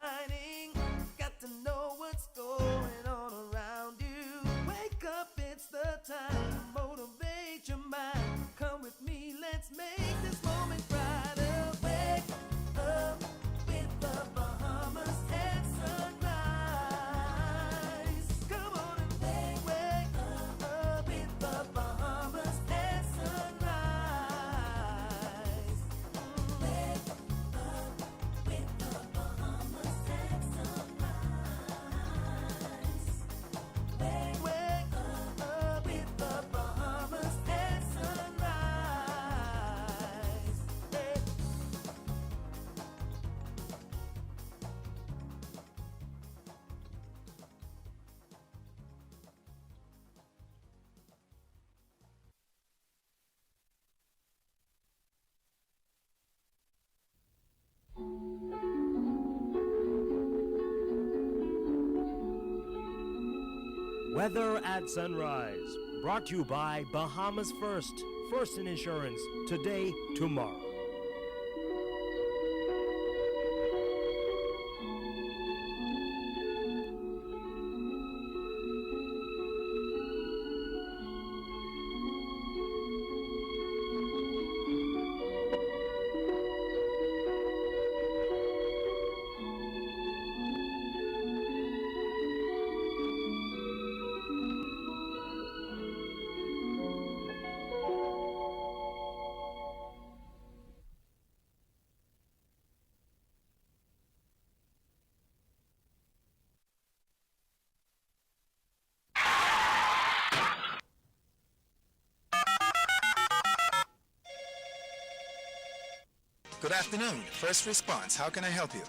Got to know what's going on around you. Wake up, it's the time to motivate your mind. Come with me, let's make this moment brighter. Wake up with the Bahamas at sunrise. Come on and wake up with the Bahamas at sunrise. Wake up with the Bahamas at sunrise. Wake up with the Bahamas at sunrise. Hey. Weather at Sunrise, brought to you by Bahamas First. First in insurance, today, tomorrow. Good afternoon. First response. How can I help you?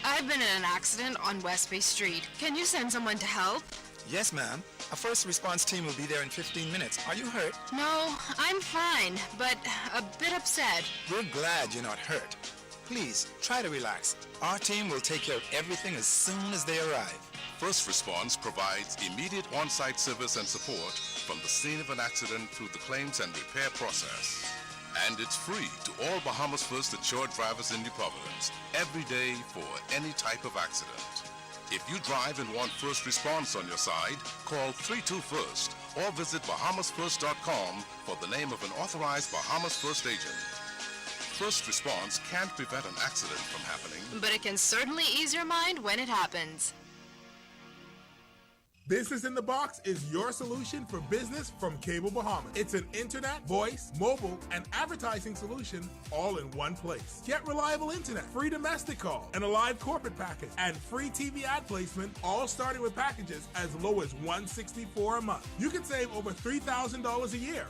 I've been in an accident on West Bay Street. Can you send someone to help? Yes, ma'am. A first response team will be there in 15 minutes. Are you hurt? No, I'm fine, but a bit upset. We're glad you're not hurt. Please, try to relax. Our team will take care of everything as soon as they arrive. First Response provides immediate on-site service and support from the scene of an accident through the claims and repair process. And it's free to all Bahamas First insured drivers in New Providence every day for any type of accident. If you drive and want First Response on your side, call 32-FIRST or visit bahamasfirst.com for the name of an authorized Bahamas First agent. First Response can't prevent an accident from happening, But it can certainly ease your mind when it happens. Business in the Box is your solution for business from Cable Bahamas. It's an internet, voice, mobile, and advertising solution all in one place. Get reliable internet, free domestic call, and a live corporate package, and free TV ad placement, all starting with packages as low as $164 a month. You can save over $3,000 a year.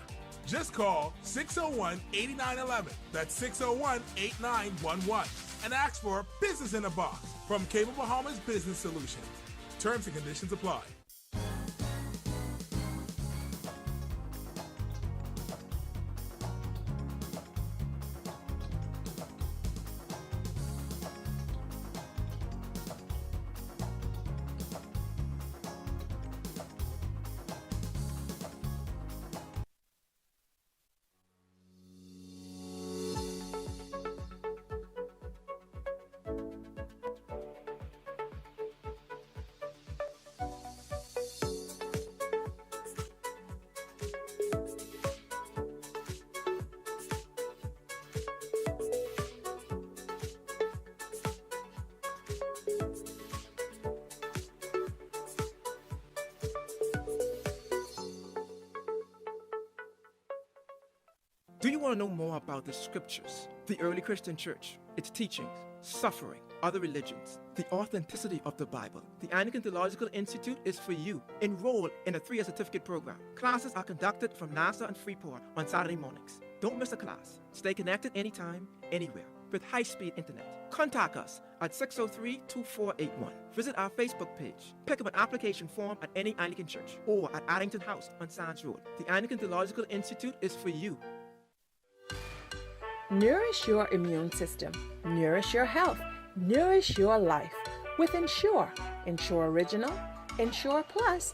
Just call 601-8911. That's 601-8911. And ask for Business in a Box from Cable Bahamas Business Solutions. Terms and conditions apply. Do you want to know more about the scriptures, the early Christian church, its teachings, suffering, other religions, the authenticity of the Bible? The Anglican Theological Institute is for you. Enroll in a 3-year certificate program. Classes are conducted from NASA and Freeport on Saturday mornings. Don't miss a class. Stay connected anytime, anywhere, with high-speed internet. Contact us at 603-2481. Visit our Facebook page. Pick up an application form at any Anglican church or at Addington House on Sands Road. The Anglican Theological Institute is for you. Nourish your immune system, nourish your health, nourish your life with Ensure, Ensure Original, Ensure Plus,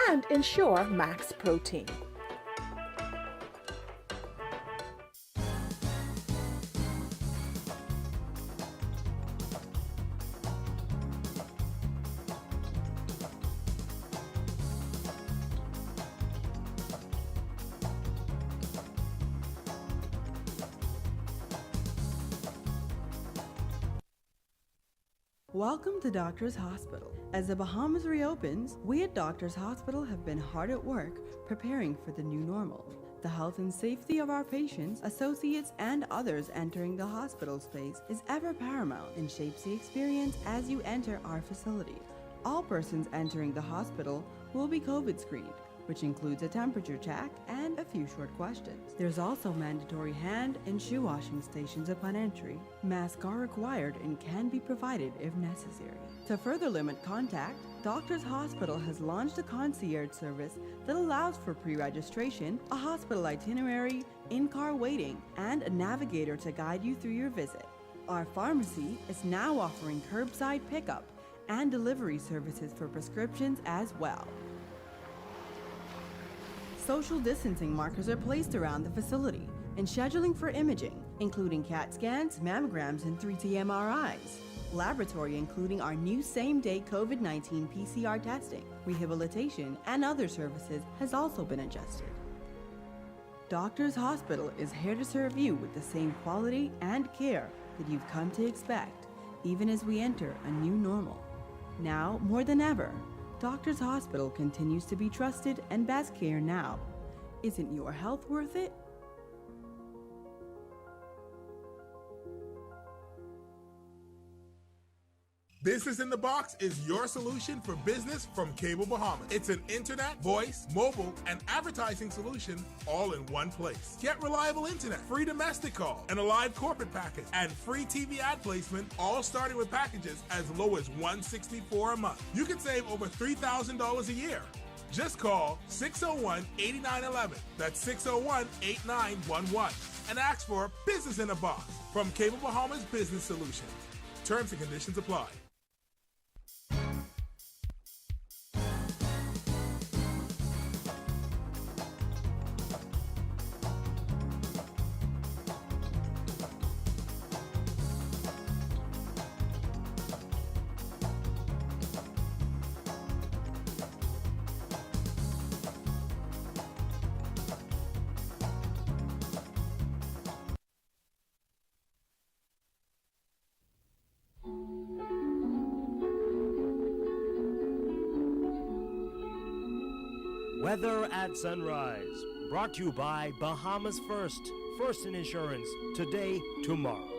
and Ensure Max Protein. Welcome to Doctors Hospital. As the Bahamas reopens, we at Doctors Hospital have been hard at work preparing for the new normal. The health and safety of our patients, associates, and others entering the hospital space is ever paramount and shapes the experience as you enter our facilities. All persons entering the hospital will be COVID screened, which includes a temperature check and a few short questions. There's also mandatory hand and shoe washing stations upon entry. Masks are required and can be provided if necessary. To further limit contact, Doctors Hospital has launched a concierge service that allows for pre-registration, a hospital itinerary, in-car waiting, and a navigator to guide you through your visit. Our pharmacy is now offering curbside pickup and delivery services for prescriptions as well. Social distancing markers are placed around the facility, and scheduling for imaging, including CAT scans, mammograms, and 3T MRIs. Laboratory, including our new same-day COVID-19 PCR testing, rehabilitation, and other services, has also been adjusted. Doctors Hospital is here to serve you with the same quality and care that you've come to expect, even as we enter a new normal. Now, more than ever, Doctors Hospital continues to be trusted and best care now. Isn't your health worth it? Business in the Box is your solution for business from Cable Bahamas. It's an internet, voice, mobile, and advertising solution all in one place. Get reliable internet, free domestic call, and a live corporate package, and free TV ad placement, all starting with packages as low as $164 a month. You can save over $3,000 a year. Just call 601-8911. That's 601-8911. And ask for Business in a Box from Cable Bahamas Business Solutions. Terms and conditions apply. Weather at Sunrise, brought to you by Bahamas First. First in insurance, today, tomorrow.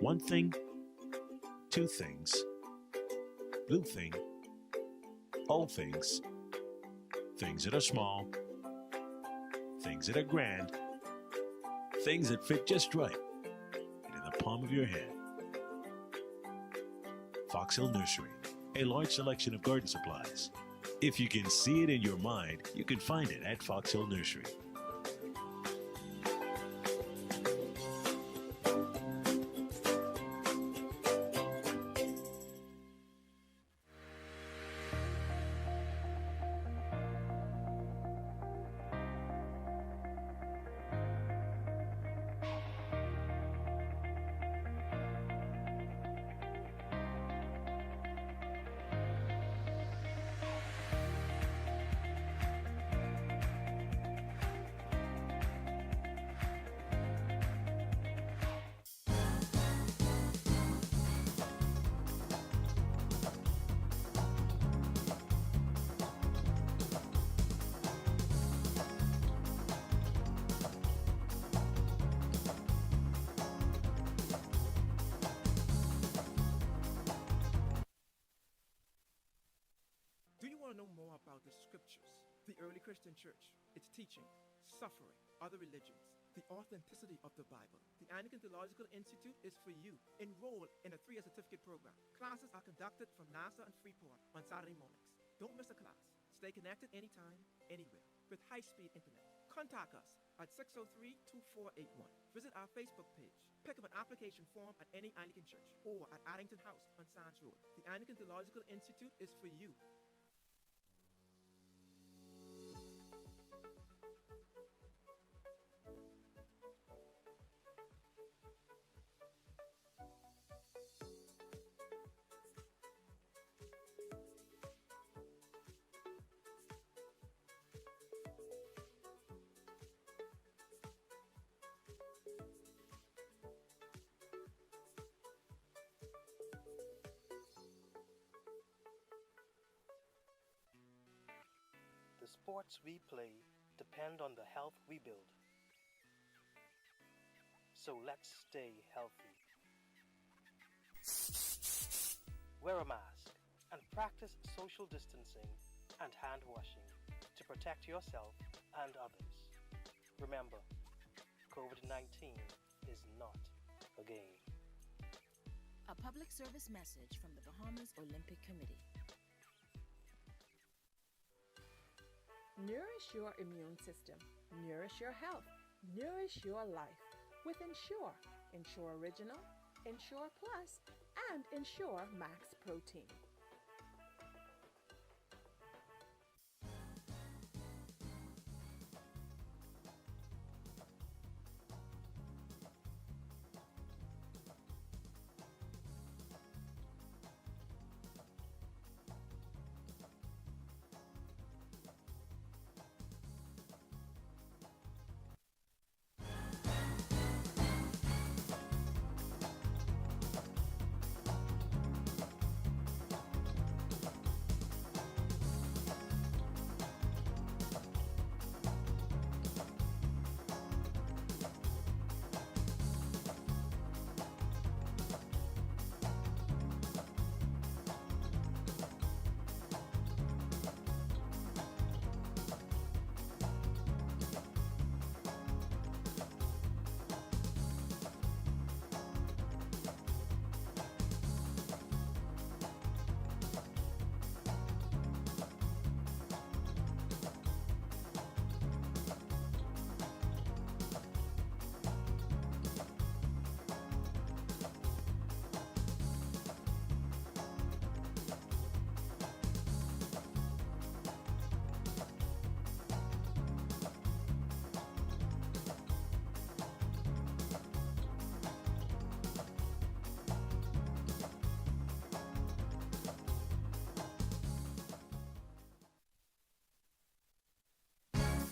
One thing, two things, blue thing, whole things, things that are small, things that are grand, things that fit just right, and in the palm of your hand. Fox Hill Nursery, a large selection of garden supplies. If you can see it in your mind, you can find it at Fox Hill Nursery. Do you want to know more about the scriptures, the early Christian church, its teachings, suffering, other religions, the authenticity of the Bible? The Anglican Theological Institute is for you. Enroll in a 3-year certificate program. Classes are conducted from NASA and Freeport on Saturday mornings. Don't miss a class. Stay connected anytime, anywhere. with high-speed internet. Contact us at 603-2481. Visit our Facebook page. Pick up an application form at any Anglican church or at Addington House on Sands Road. The Anglican Theological Institute is for you. The sports we play depend on the health we build. So let's stay healthy. Wear a mask and practice social distancing and hand washing to protect yourself and others. Remember, COVID-19 is not a game. A public service message from the Bahamas Olympic Committee. Nourish your immune system. Nourish your health. Nourish your life with Ensure. Ensure Original, Ensure Plus, and Ensure Max Protein.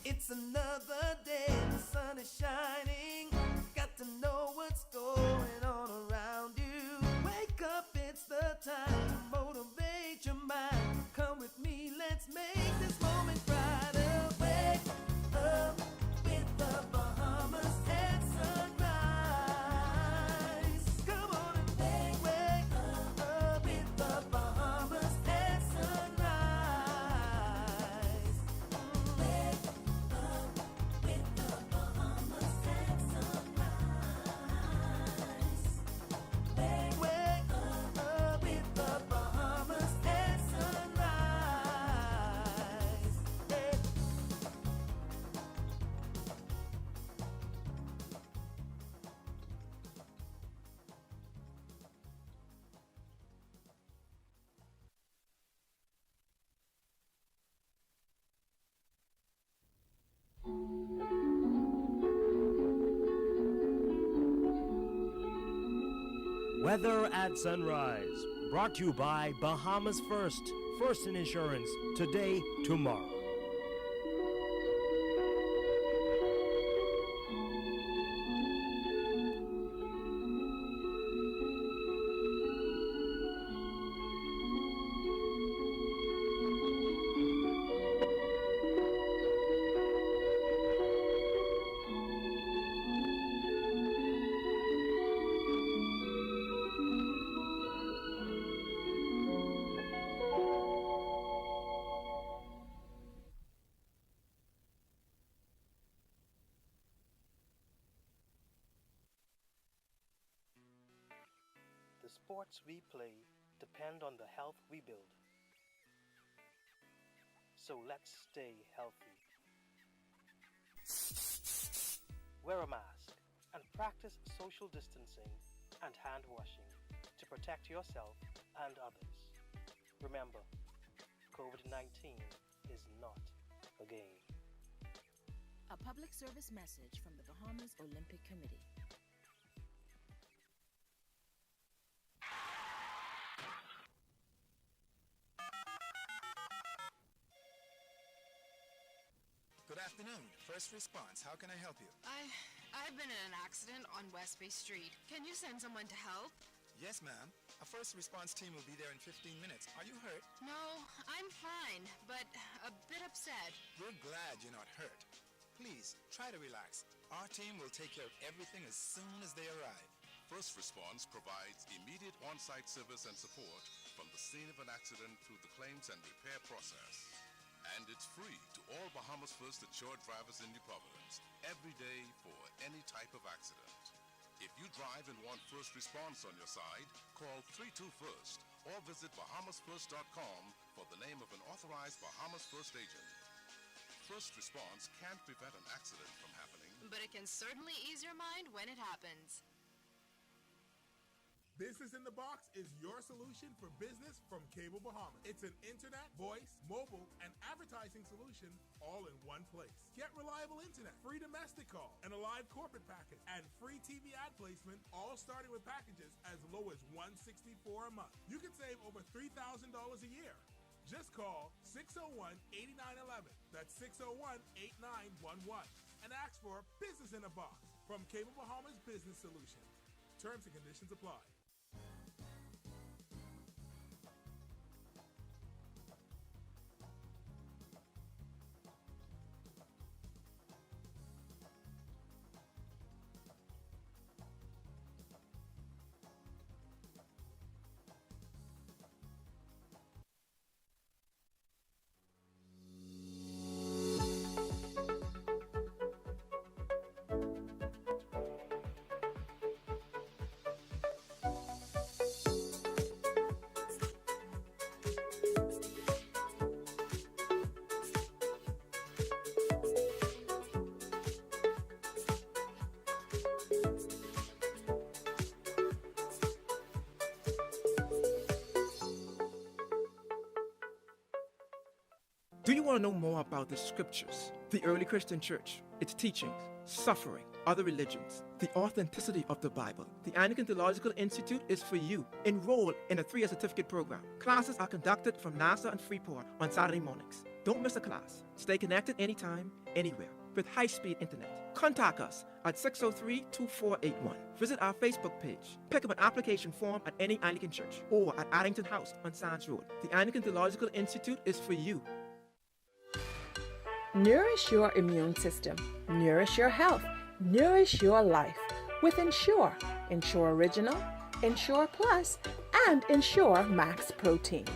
It's another day, the sun is shining. Got to know what's going on around you. Wake up, it's the time to motivate your mind. Come with me, let's make this moment brighter. Wake up with the Bahamas at sunrise. Come on and wake up with the Bahamas at sunrise. Wake up with the Bahamas at sunrise. Wake up with the Bahamas at sunrise. Hey. Weather at sunrise. Brought to you by Bahamas First. First in insurance. Today, tomorrow. The sports we play depend on the health we build. So let's stay healthy. Wear a mask and practice social distancing and hand washing to protect yourself and others. Remember, COVID-19 is not a game. A public service message from the Bahamas Olympic Committee. Good afternoon. First response. How can I help you? I've been in an accident on West Bay Street. Can you send someone to help? Yes, ma'am. A first response team will be there in 15 minutes. Are you hurt? No, I'm fine, but a bit upset. We're glad you're not hurt. Please, try to relax. Our team will take care of everything as soon as they arrive. First Response provides immediate on-site service and support from the scene of an accident through the claims and repair process. And it's free to all Bahamas First insured drivers in New Providence every day for any type of accident. If you drive and want first response on your side, call 321st or visit bahamasfirst.com for the name of an authorized Bahamas First agent. First response can't prevent an accident from happening, But it can certainly ease your mind when it happens. Business in the Box is your solution for business from Cable Bahamas. It's an internet, voice, mobile, and advertising solution all in one place. Get reliable internet, free domestic call, and a live corporate package, and free TV ad placement, all starting with packages as low as $164 a month. You can save over $3,000 a year. Just call 601-8911. That's 601-8911. And ask for Business in a Box from Cable Bahamas Business Solutions. Terms and conditions apply. Do you want to know more about the scriptures, the early Christian church, its teachings, suffering, other religions, the authenticity of the Bible? The Anglican Theological Institute is for you. Enroll in a 3-year certificate program. Classes are conducted from NASA and Freeport on Saturday mornings. Don't miss a class. Stay connected anytime, anywhere, with high-speed internet. Contact us at 603-2481. Visit our Facebook page. Pick up an application form at any Anglican church or at Addington House on Sands Road. The Anglican Theological Institute is for you. Nourish your immune system. Nourish your health. Nourish your life with Ensure. Ensure Original, Ensure Plus, and Ensure Max Protein.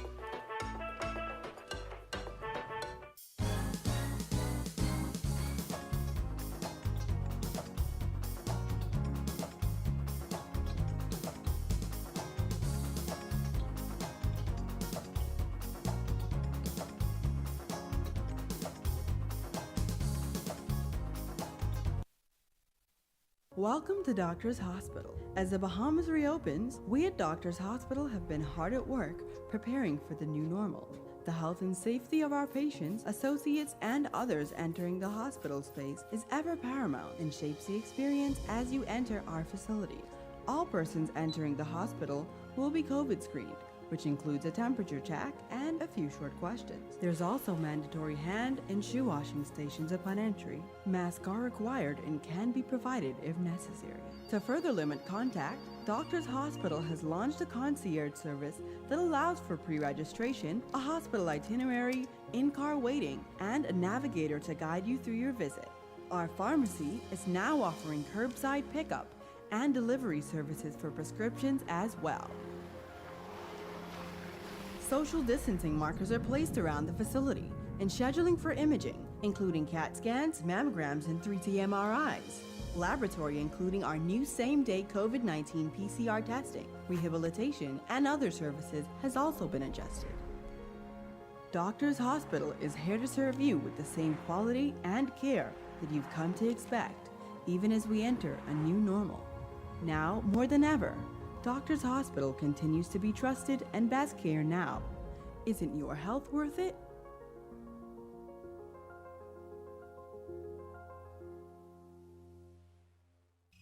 Welcome to Doctors Hospital. As the Bahamas reopens, we at Doctors Hospital have been hard at work preparing for the new normal. The health and safety of our patients, associates, and others entering the hospital space is ever paramount and shapes the experience as you enter our facilities. All persons entering the hospital will be COVID screened, which includes a temperature check and a few short questions. There's also mandatory hand and shoe washing stations upon entry. Masks are required and can be provided if necessary. To further limit contact, Doctors Hospital has launched a concierge service that allows for pre-registration, a hospital itinerary, in-car waiting, and a navigator to guide you through your visit. Our pharmacy is now offering curbside pickup and delivery services for prescriptions as well. Social distancing markers are placed around the facility, and scheduling for imaging, including CAT scans, mammograms, and 3T MRIs. Laboratory, including our new same-day COVID-19 PCR testing, rehabilitation, and other services, has also been adjusted. Doctors Hospital is here to serve you with the same quality and care that you've come to expect, even as we enter a new normal. Now, more than ever, Doctors Hospital continues to be trusted and best care now. Isn't your health worth it?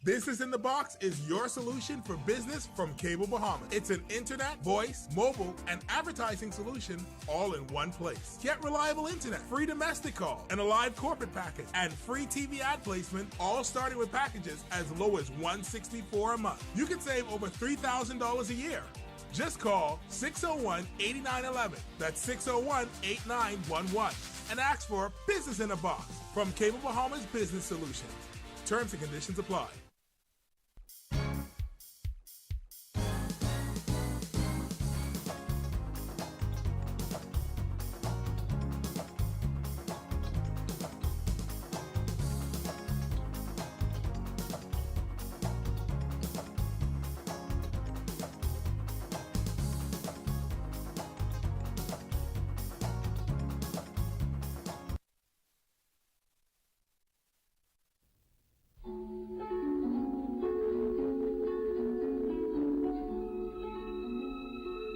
Business in the Box is your solution for business from Cable Bahamas. It's an internet, voice, mobile, and advertising solution all in one place. Get reliable internet, free domestic call, and a live corporate package, and free TV ad placement, all starting with packages as low as $164 a month. You can save over $3,000 a year. Just call 601-8911. That's 601-8911. And ask for Business in a Box from Cable Bahamas Business Solutions. Terms and conditions apply.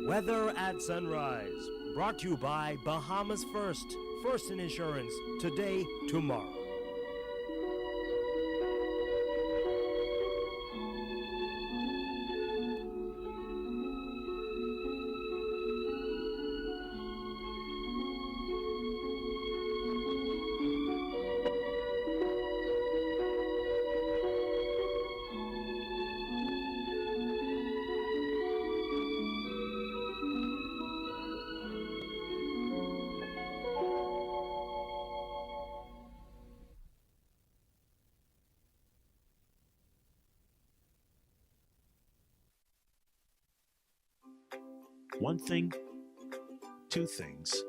Weather at Sunrise, brought to you by Bahamas First. First in insurance, today, tomorrow. One thing, two things,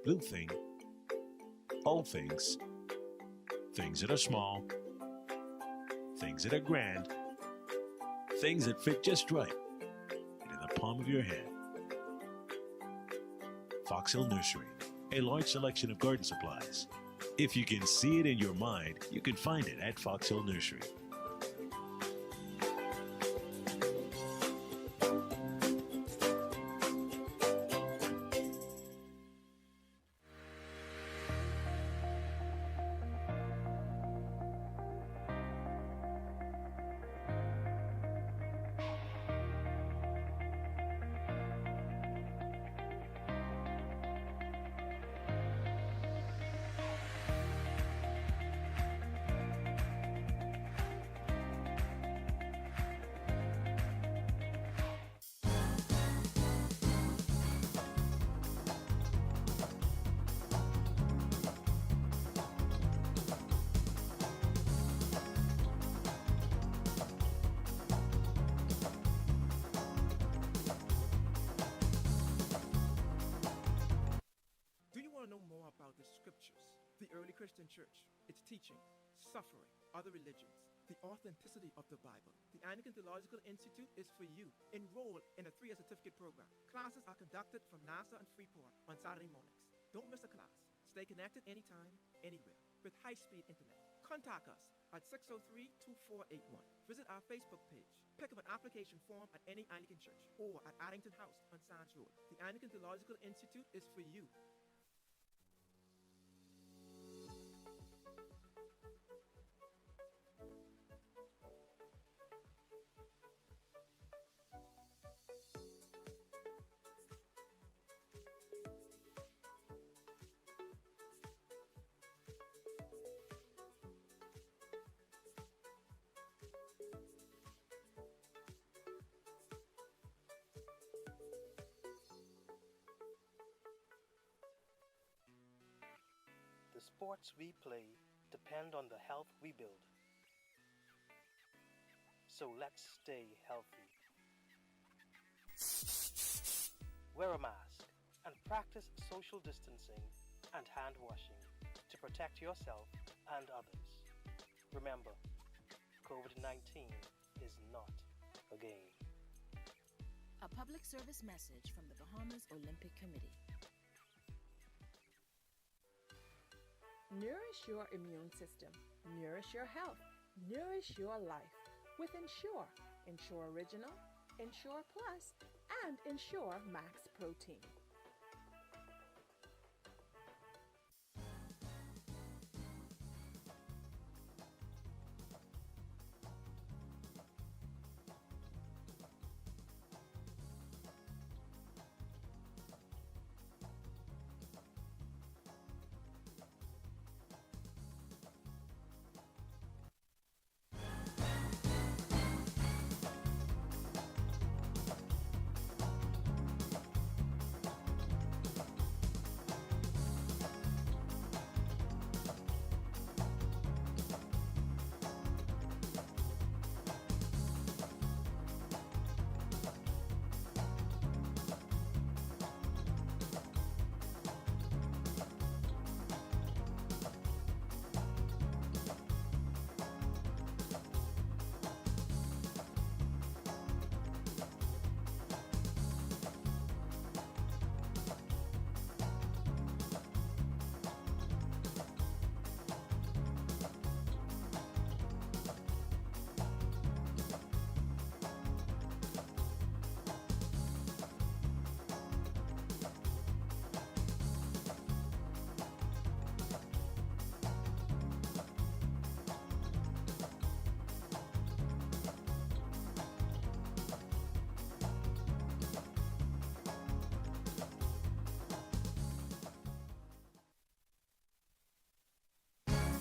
blue thing, old things, things that are small, things that are grand, things that fit just right, and in the palm of your hand. Fox Hill Nursery, a large selection of garden supplies. If you can see it in your mind, you can find it at Fox Hill Nursery. The early Christian church, its teachings, suffering, other religions, the authenticity of the Bible. The Anglican Theological Institute is for you. Enroll in a 3-year certificate program. Classes are conducted from NASA and Freeport on Saturday mornings. Don't miss a class. Stay connected anytime, anywhere, with high-speed internet. Contact us at 603-2481. Visit our Facebook page. Pick up an application form at any Anglican church or at Addington House on Sands Road. The Anglican Theological Institute is for you. The sports we play depend on the health we build. So let's stay healthy. Wear a mask and practice social distancing and hand washing to protect yourself and others. Remember, COVID-19 is not a game. A public service message from the Bahamas Olympic Committee. Nourish your immune system. Nourish your health. Nourish your life with Ensure. Ensure Original, Ensure Plus, and Ensure Max Protein.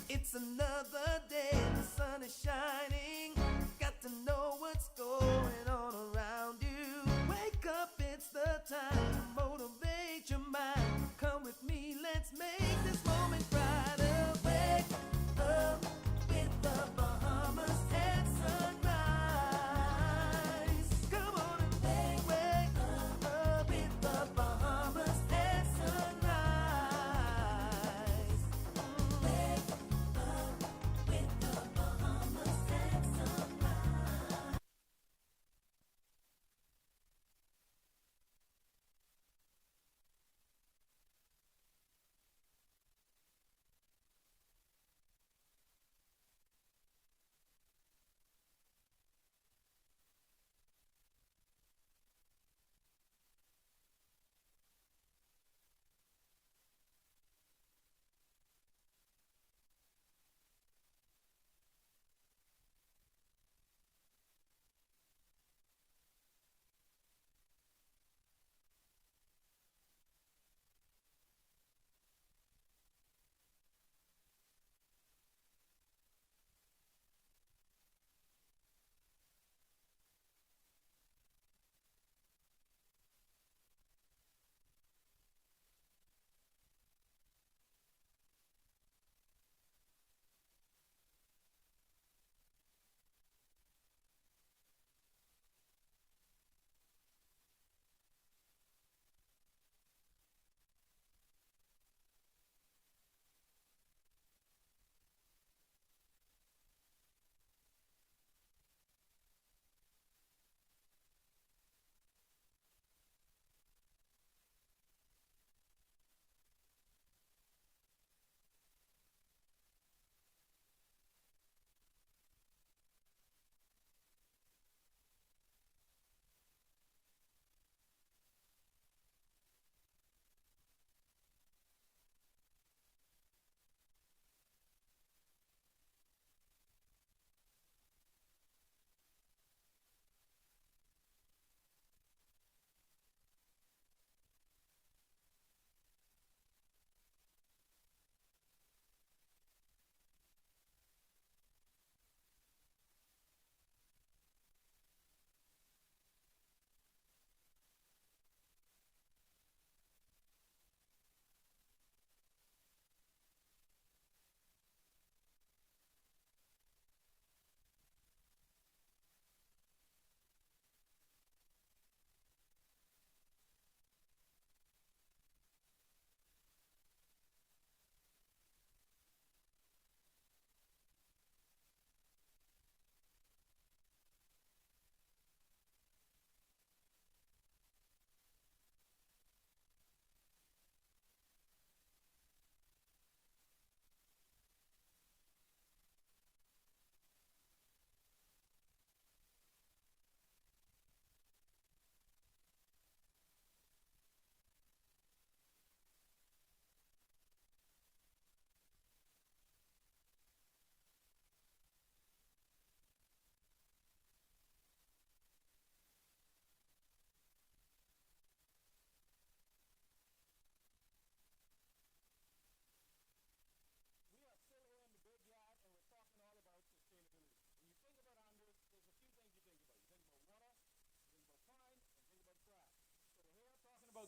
It's another day, the sun is shining. Got to know what's going on around you. Wake up, it's the time to motivate your mind. Come with me, let's make this moment brighter. Wake up with the Bahamas at sunrise. Come on and wake up with the Bahamas at sunrise. Wake up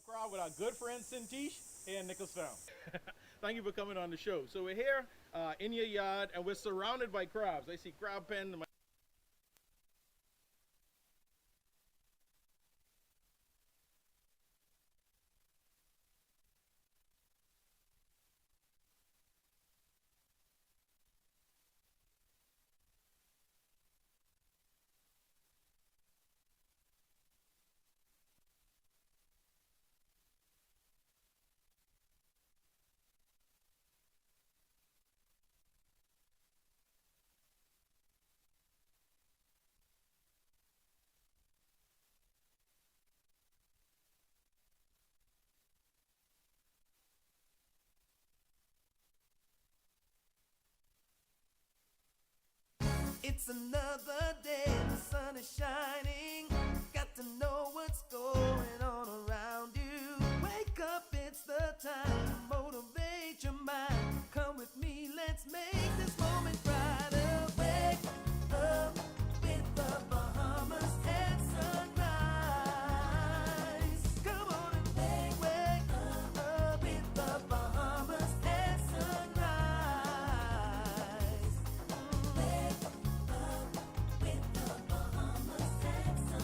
crowd with our good friend Sintish here in Nicholstown. Thank you for coming on the show. So we're here in your yard, and we're surrounded by crabs. I see crab pen. It's another day, the sun is shining. Got to know what's going on around you. Wake up, it's the time to motivate your mind. Come with me, let's make this moment brighter. Wake up with the Bahamas at sunrise. Come on and wake up with the Bahamas at sunrise. Wake up with the Bahamas at sunrise.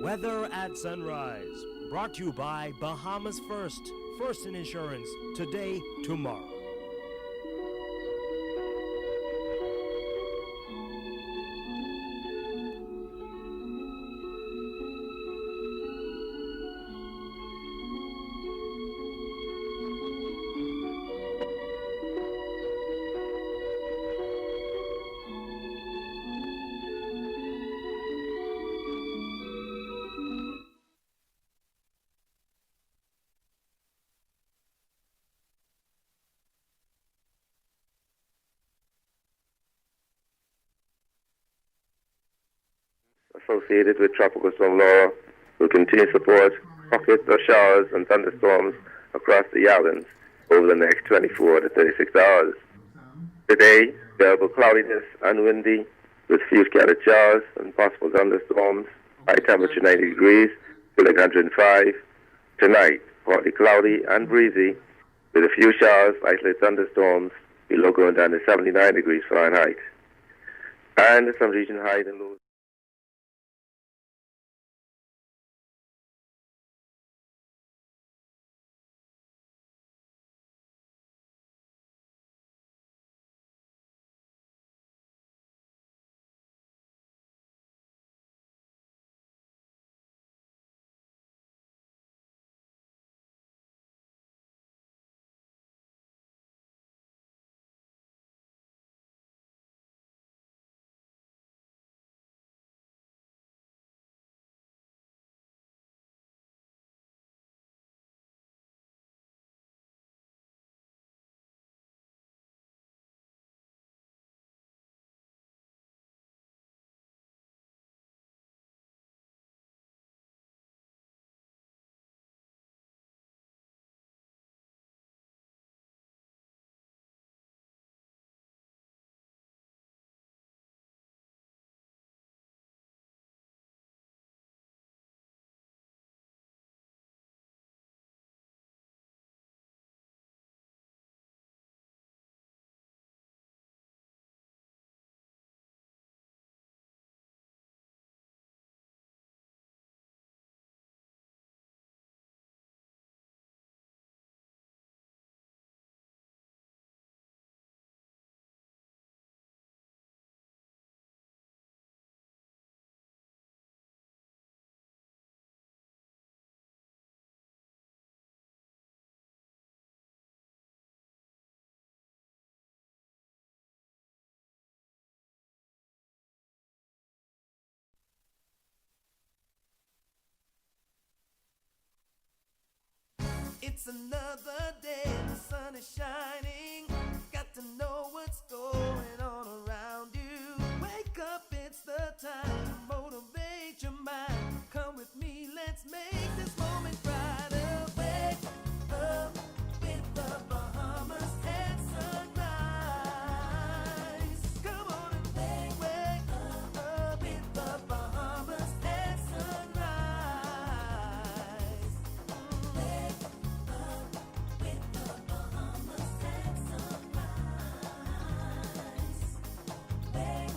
Weather at Sunrise. Brought to you by Bahamas First. First in insurance. Today, tomorrow. Associated with Tropical Storm Laura will continue to support pockets of showers and thunderstorms across the islands over the next 24 to 36 hours. Today, variable cloudiness and windy with few scattered showers and possible thunderstorms. High temperature 90 degrees, feeling 105. Tonight, partly cloudy and breezy with a few showers, isolated thunderstorms, below going down to 79 degrees Fahrenheit. And some region highs and lows. It's another day, the sun is shining. Got to know what's going on around you. Wake up, it's the time to motivate your mind. Come with me, let's make this moment brighter. Wake up with the Bahamas at sunrise. Come on and wake up with the Bahamas at sunrise. Wake up with the Bahamas at sunrise.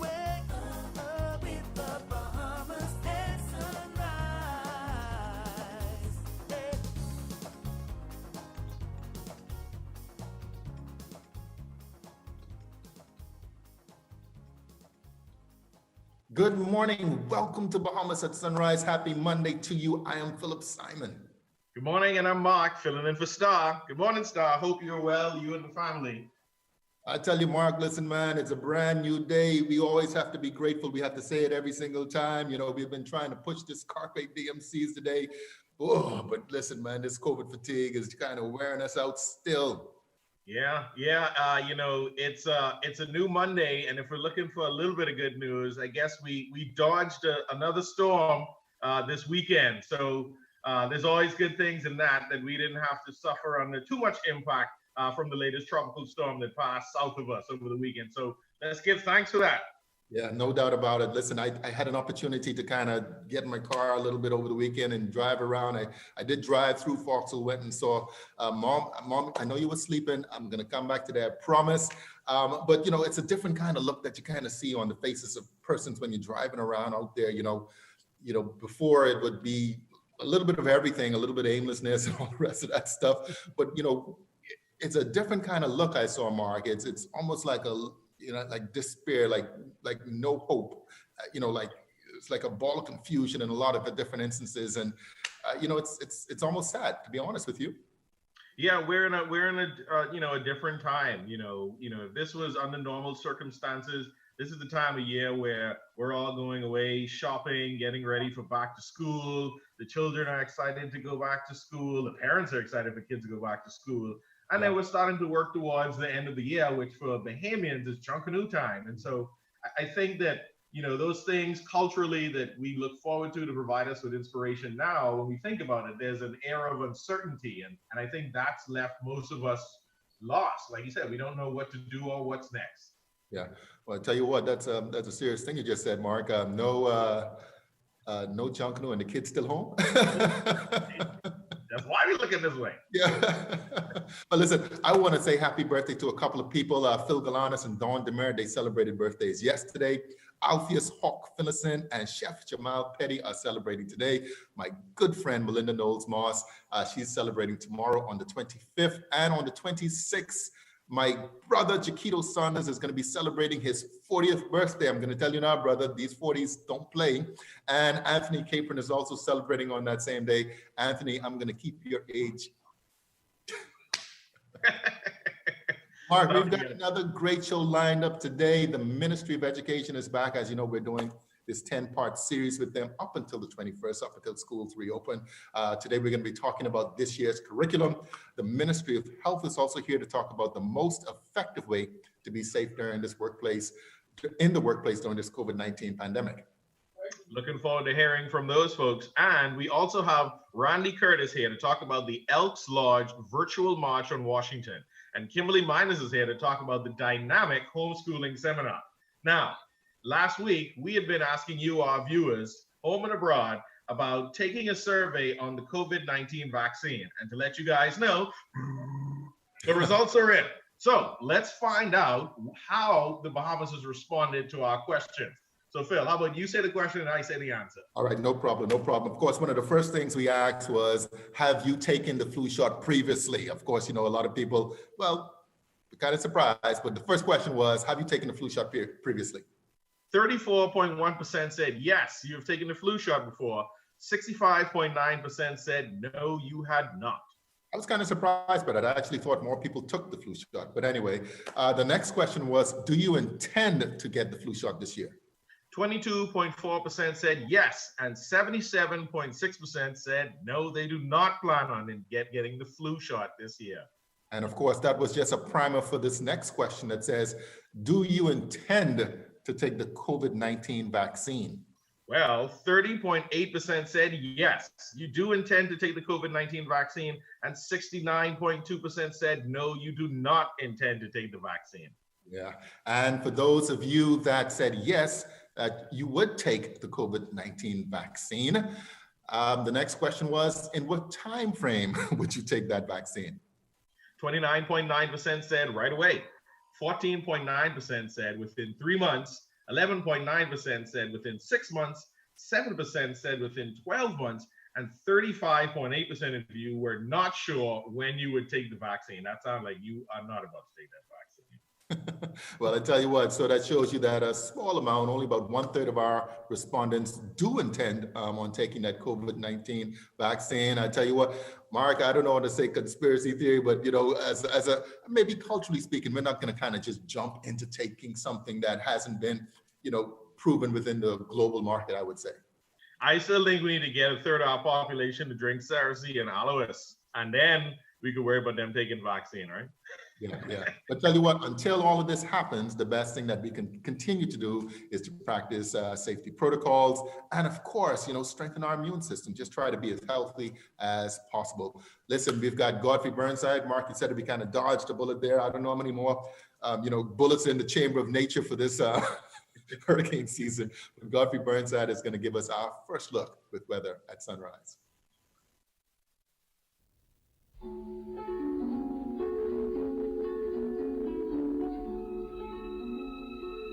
Wake up with the Bahamas at sunrise. Hey. Good morning. Welcome to Bahamas at Sunrise. Happy Monday to you. I am Philip Simon. Good morning, and I'm Mark, filling in for Star. Good morning, Star. Hope you're well, you and the family. I tell you, Mark, listen, man, it's a brand new day. We always have to be grateful. We have to say it every single time. You know, we've been trying to push this Carpe DMCs today. Oh, but listen, man, this COVID fatigue is kind of wearing us out still. Yeah. It's a new Monday, and if we're looking for a little bit of good news, I guess we dodged another storm this weekend. So there's always good things in that we didn't have to suffer under too much impact from the latest tropical storm that passed south of us over the weekend. So let's give thanks for that. Yeah, no doubt about it. Listen, I had an opportunity to kind of get in my car a little bit over the weekend and drive around. I did drive through Foxhole, went and saw Mom, I know you were sleeping. I'm going to come back to that, I promise. But, you know, it's a different kind of look that you kind of see on the faces of persons when you're driving around out there. You know, before it would be a little bit of everything, a little bit of aimlessness and all the rest of that stuff. But, it's a different kind of look I saw, Mark. It's almost like like despair, like no hope, like it's like a ball of confusion in a lot of the different instances. And, it's almost sad, to be honest with you. Yeah, we're in a different time. If this was under normal circumstances, this is the time of year where we're all going away shopping, getting ready for back to school. The children are excited to go back to school. The parents are excited for kids to go back to school. And then we're starting to work towards the end of the year, which for Bahamians is Junkanoo time. And so I think that, those things culturally that we look forward to provide us with inspiration now, when we think about it, there's an era of uncertainty. And I think that's left most of us lost. Like you said, we don't know what to do or what's next. Yeah. Well, I tell you what, that's a serious thing you just said, Mark. No Junkanoo and the kids still home. That's why we look at this way. Yeah. But listen, I want to say happy birthday to a couple of people. Phil Galanis and Dawn Demer, they celebrated birthdays yesterday. Alpheus Hawk Phillison and Chef Jamal Petty are celebrating today. My good friend Melinda Knowles Moss, she's celebrating tomorrow on the 25th. And on the 26th, my brother Jaquito Saunders is going to be celebrating his 40th birthday. I'm going to tell you now, brother, these 40s don't play. And Anthony Capron is also celebrating on that same day. Anthony, I'm going to keep your age. Mark, we've got another great show lined up today. The Ministry of Education is back. As you know, we're doing this 10-part series with them up until the 21st, up until schools reopen. Today, we're going to be talking about this year's curriculum. The Ministry of Health is also here to talk about the most effective way to be safe during this workplace, in the workplace during this COVID-19 pandemic. Looking forward to hearing from those folks. And we also have Randy Curtis here to talk about the Elks Lodge Virtual March on Washington. And Kimberly Miners is here to talk about the dynamic homeschooling seminar. Now, last week, we had been asking you, our viewers, home and abroad, about taking a survey on the COVID-19 vaccine. And to let you guys know, the results are in. So let's find out how the Bahamas has responded to our questions. So Phil, how about you say the question and I say the answer? All right, no problem, no problem. Of course, one of the first things we asked was, have you taken the flu shot previously? Of course, a lot of people, well, kind of surprised, but the first question was, have you taken the flu shot previously? 34.1% said, yes, you've taken the flu shot before. 65.9% said, no, you had not. I was kind of surprised by that. I actually thought more people took the flu shot. But anyway, the next question was, do you intend to get the flu shot this year? 22.4% said yes, and 77.6% said no, they do not plan on getting the flu shot this year. And of course, that was just a primer for this next question that says, do you intend to take the COVID-19 vaccine? Well, 30.8% said yes, you do intend to take the COVID-19 vaccine, and 69.2% said no, you do not intend to take the vaccine. Yeah, and for those of you that said yes, that you would take the COVID-19 vaccine, the next question was, in what time frame would you take that vaccine? 29.9% said right away. 14.9% said within 3 months. 11.9% said within 6 months. 7% said within 12 months. And 35.8% of you were not sure when you would take the vaccine. That sounds like you are not about to take that vaccine. Well, I tell you what, so that shows you that a small amount, only about 1/3 of our respondents do intend on taking that COVID-19 vaccine. I tell you what, Mark, I don't know how to say conspiracy theory, but as a maybe culturally speaking, we're not going to kind of just jump into taking something that hasn't been, proven within the global market, I would say. I still think we need to get 1/3 of our population to drink Cersei and aloes, and then we could worry about them taking vaccine, right? Yeah. But tell you what, until all of this happens, the best thing that we can continue to do is to practice safety protocols. And of course, strengthen our immune system. Just try to be as healthy as possible. Listen, we've got Godfrey Burnside. Mark, you said that we kind of dodged a bullet there. I don't know how many more, bullets in the chamber of nature for this hurricane season. But Godfrey Burnside is going to give us our first look with weather at sunrise.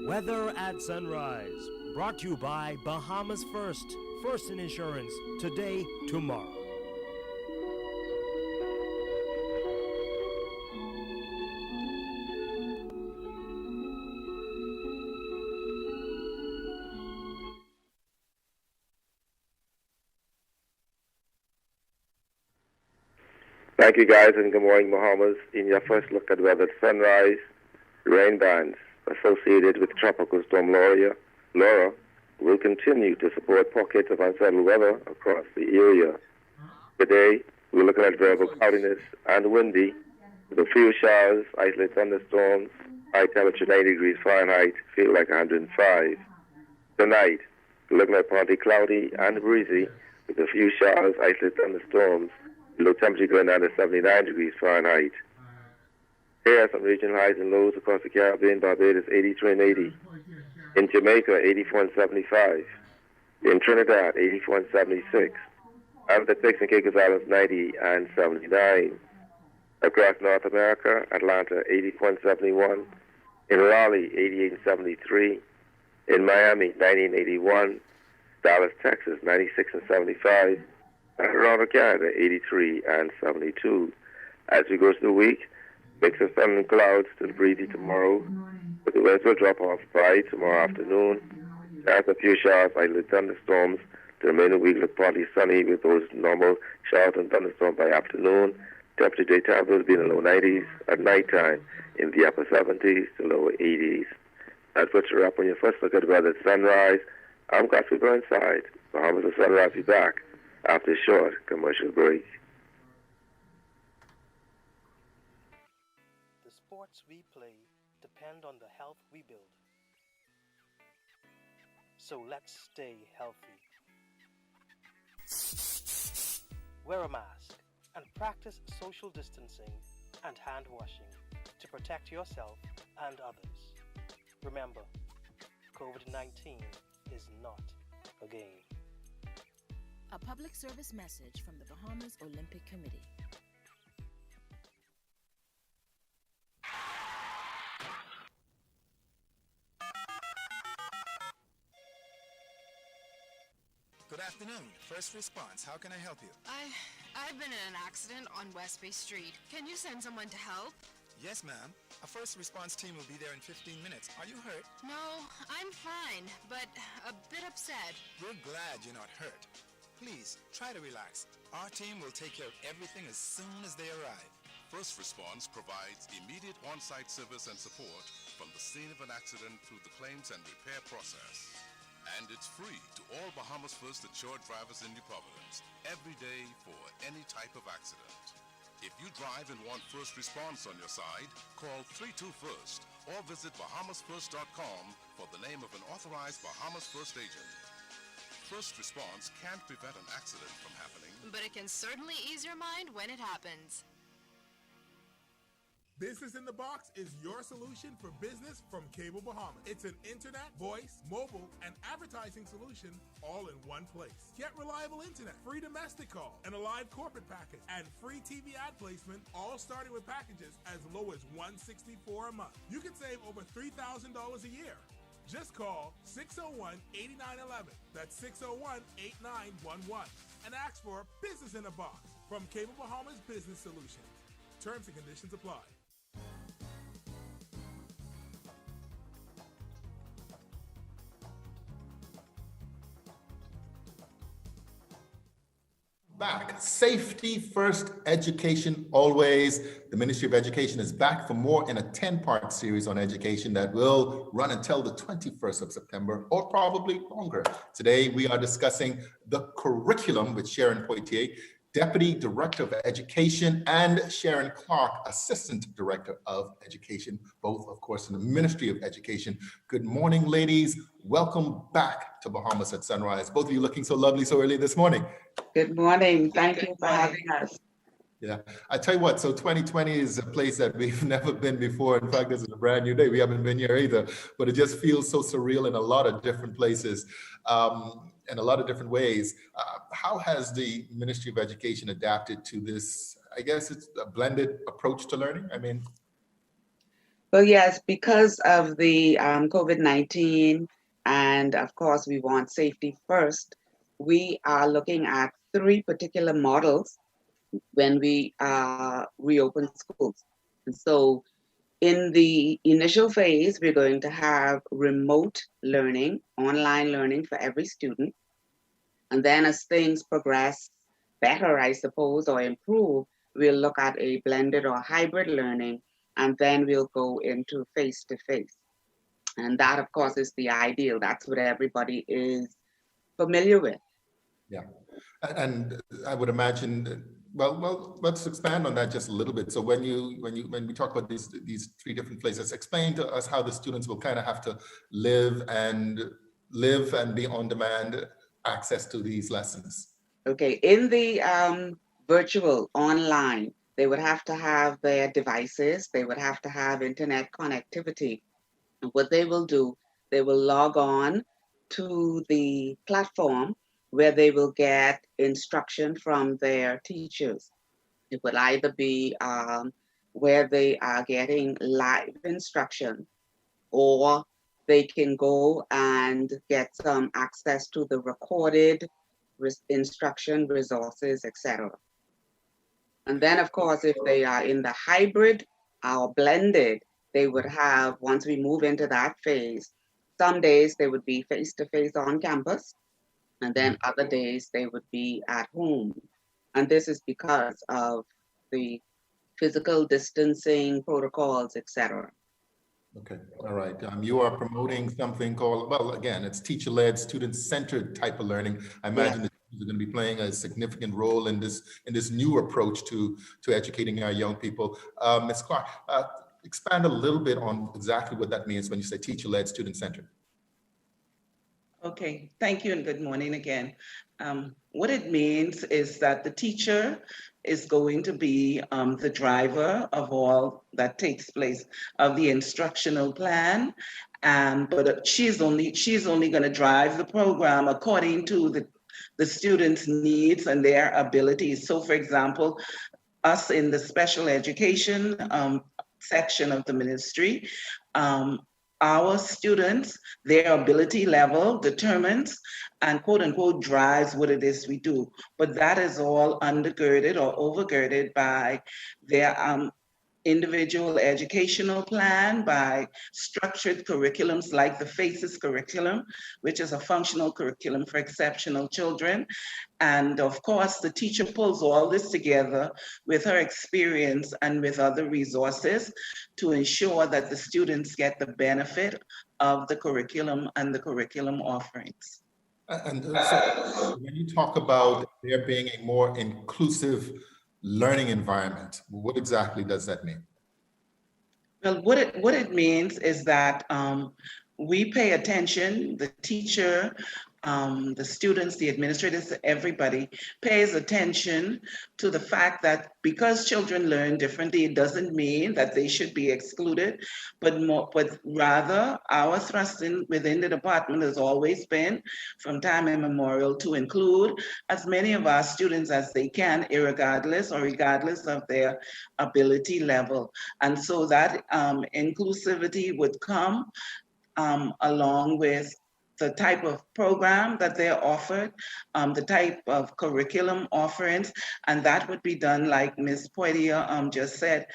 Weather at sunrise, brought to you by Bahamas First. First in insurance, today, tomorrow. Thank you, guys, and good morning, Bahamas. In your first look at weather, sunrise, rain bands associated with Tropical Storm Laura will continue to support pockets of unsettled weather across the area. Today, we're looking at variable cloudiness and windy, with a few showers, isolated thunderstorms, high temperature 90 degrees Fahrenheit, feel like 105. Tonight, we're looking at partly cloudy and breezy, with a few showers, isolated thunderstorms, low temperature going down to 79 degrees Fahrenheit. Here are some regional highs and lows across the Caribbean: Barbados 83 and 80. In Jamaica, 84 and 75. In Trinidad, 84 and 76. And the Turks and Caicos Islands, 90 and 79. Across North America, Atlanta, 84 and 71. In Raleigh, 88 and 73. In Miami, 90 and 81. Dallas, Texas, 96 and 75. And around Canada, 83 and 72. As we go through the week, mix of sun and clouds, still breezy tomorrow, but the winds will drop off by tomorrow afternoon. There's a few showers, isolated thunderstorms. The remaining week look partly sunny with those normal showers and thunderstorms by afternoon. Temperature daytime will be in the low 90s. At nighttime, in the upper 70s to lower 80s. That puts you up on your first look at weather at sunrise. I'm Godfrey Burnside. Bahamas and Sunrise will be back after a short commercial break. The sports we play depend on the health we build. So let's stay healthy. Wear a mask and practice social distancing and hand washing to protect yourself and others. Remember, COVID-19 is not a game. A public service message from the Bahamas Olympic Committee. Good afternoon. First response. How can I help you? I've been in an accident on West Bay Street. Can you send someone to help? Yes, ma'am. A first response team will be there in 15 minutes. Are you hurt? No, I'm fine, but a bit upset. We're glad you're not hurt. Please, try to relax. Our team will take care of everything as soon as they arrive. First Response provides immediate on-site service and support from the scene of an accident through the claims and repair process. And it's free to all Bahamas First insured drivers in New Providence every day for any type of accident. If you drive and want first response on your side, call 32FIRST or visit bahamasfirst.com for the name of an authorized Bahamas First agent. First response can't prevent an accident from happening, but it can certainly ease your mind when it happens. Business in the Box is your solution for business from Cable Bahamas. It's an internet, voice, mobile, and advertising solution all in one place. Get reliable internet, free domestic call, and a live corporate package, and free TV ad placement, all starting with packages as low as $164 a month. You can save over $3,000 a year. Just call 601-8911. That's 601-8911. And ask for Business in a Box from Cable Bahamas Business Solutions. Terms and conditions apply. Back. Safety first, education always. The Ministry of Education is back for more in a 10-part series on education that will run until the 21st of September or probably longer. Today, we are discussing the curriculum with Sharon Poitier, Deputy Director of Education, and Sharon Clark, Assistant Director of Education, both, of course, in the Ministry of Education. Good morning, ladies. Welcome back to Bahamas at Sunrise. Both of you looking so lovely so early this morning. Good morning. Thank you for having us. Yeah, I tell you what, so 2020 is a place that we've never been before. In fact, this is a brand new day. We haven't been here either, but it just feels so surreal in a lot of different places, in a lot of different ways. How has the Ministry of Education adapted to this? I guess it's a blended approach to learning. I mean, well, yes, because of the COVID-19, and of course, we want safety first. we are looking at three particular models when we reopen schools. And so in the initial phase, we're going to have remote learning, online learning for every student. And then as things progress better, I suppose, or improve, we'll look at a blended or hybrid learning, and then we'll go into face-to-face. And that, of course, is the ideal. That's what everybody is familiar with. Yeah, and I would imagine that, well, let's expand on that just a little bit. So when we talk about these three different places, explain to us how the students will kind of have to live and be on demand access to these lessons. Okay, in the virtual online, they would have to have their devices, they would have to have internet connectivity. And what they will do, they will log on to the platform where they will get instruction from their teachers. It will either be where they are getting live instruction, or they can go and get some access to the recorded instruction resources, etc. And then, of course, if they are in the hybrid or blended, they would have, once we move into that phase, some days they would be face-to-face on campus, and then other days they would be at home. And this is because of the physical distancing protocols, etc. Okay, all right. You are promoting something called, well, again, it's teacher-led, student-centered type of learning. I imagine that teachers are going to be playing a significant role in this new approach to educating our young people. Ms. Clark, expand a little bit on exactly what that means when you say teacher-led, student-centered. Okay, thank you and good morning again. What it means is that the teacher is going to be the driver of all that takes place of the instructional plan, but she's only going to drive the program according to the students' needs and their abilities. So, for example, us in the special education section of the ministry, our students, their ability level determines and quote unquote drives what it is we do. But that is all undergirded or overgirded by their individual educational plan, by structured curriculums like the FACES curriculum, which is a functional curriculum for exceptional children. And of course, the teacher pulls all this together with her experience and with other resources to ensure that the students get the benefit of the curriculum and the curriculum offerings. And so when you talk about there being a more inclusive learning environment, what exactly does that mean? Well, what it means is that we pay attention, the teacher, the students, the administrators, everybody pays attention to the fact that because children learn differently, it doesn't mean that they should be excluded, but rather our thrust within the department has always been, from time immemorial, to include as many of our students as they can, regardless of their ability level. And so that inclusivity would come along with the type of program that they're offered, the type of curriculum offerings, and that would be done, like Ms. Poitier just said,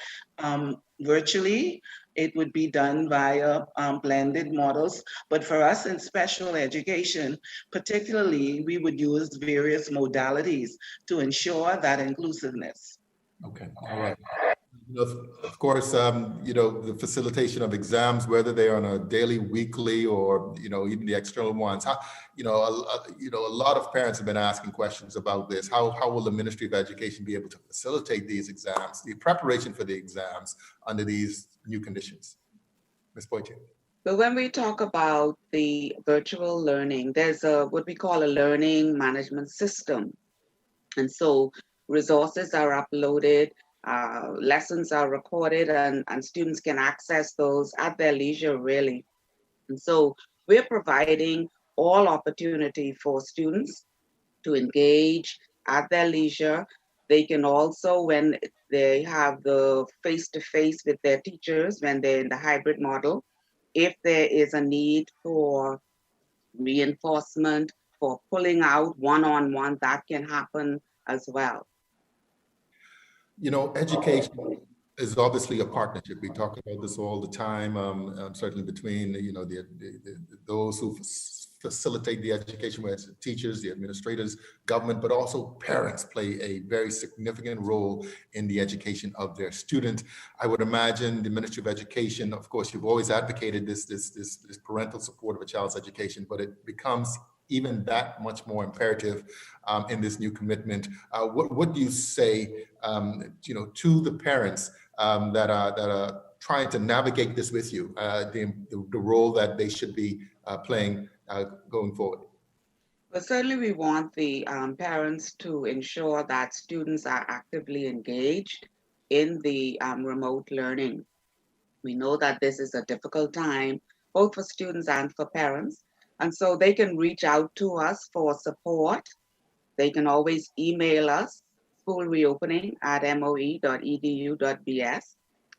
virtually. It would be done via blended models. But for us in special education, particularly, we would use various modalities to ensure that inclusiveness. Okay, all right. Of course, the facilitation of exams, whether they're on a daily, weekly, or even the external ones. A lot of parents have been asking questions about this. How will the Ministry of Education be able to facilitate these exams, the preparation for the exams under these new conditions? Ms. Poitier. But when we talk about the virtual learning, there's what we call a learning management system, and so resources are uploaded. Lessons are recorded, and students can access those at their leisure, really. And so we're providing all opportunity for students to engage at their leisure. They can also, when they have the face-to-face with their teachers, when they're in the hybrid model, if there is a need for reinforcement, for pulling out one-on-one, that can happen as well. You know, education is obviously a partnership. We talk about this all the time, certainly between, you know, those who facilitate the education, whether it's the teachers, the administrators, government, but also parents play a very significant role in the education of their student. I would imagine the Ministry of Education, of course, you've always advocated this parental support of a child's education, but it becomes even that much more imperative in this new commitment. What do you say, you know, to the parents that are trying to navigate this with you, the role that they should be playing going forward? Well, certainly we want the parents to ensure that students are actively engaged in the remote learning. We know that this is a difficult time, both for students and for parents. And so they can reach out to us for support. They can always email us, schoolreopening@moe.edu.bs.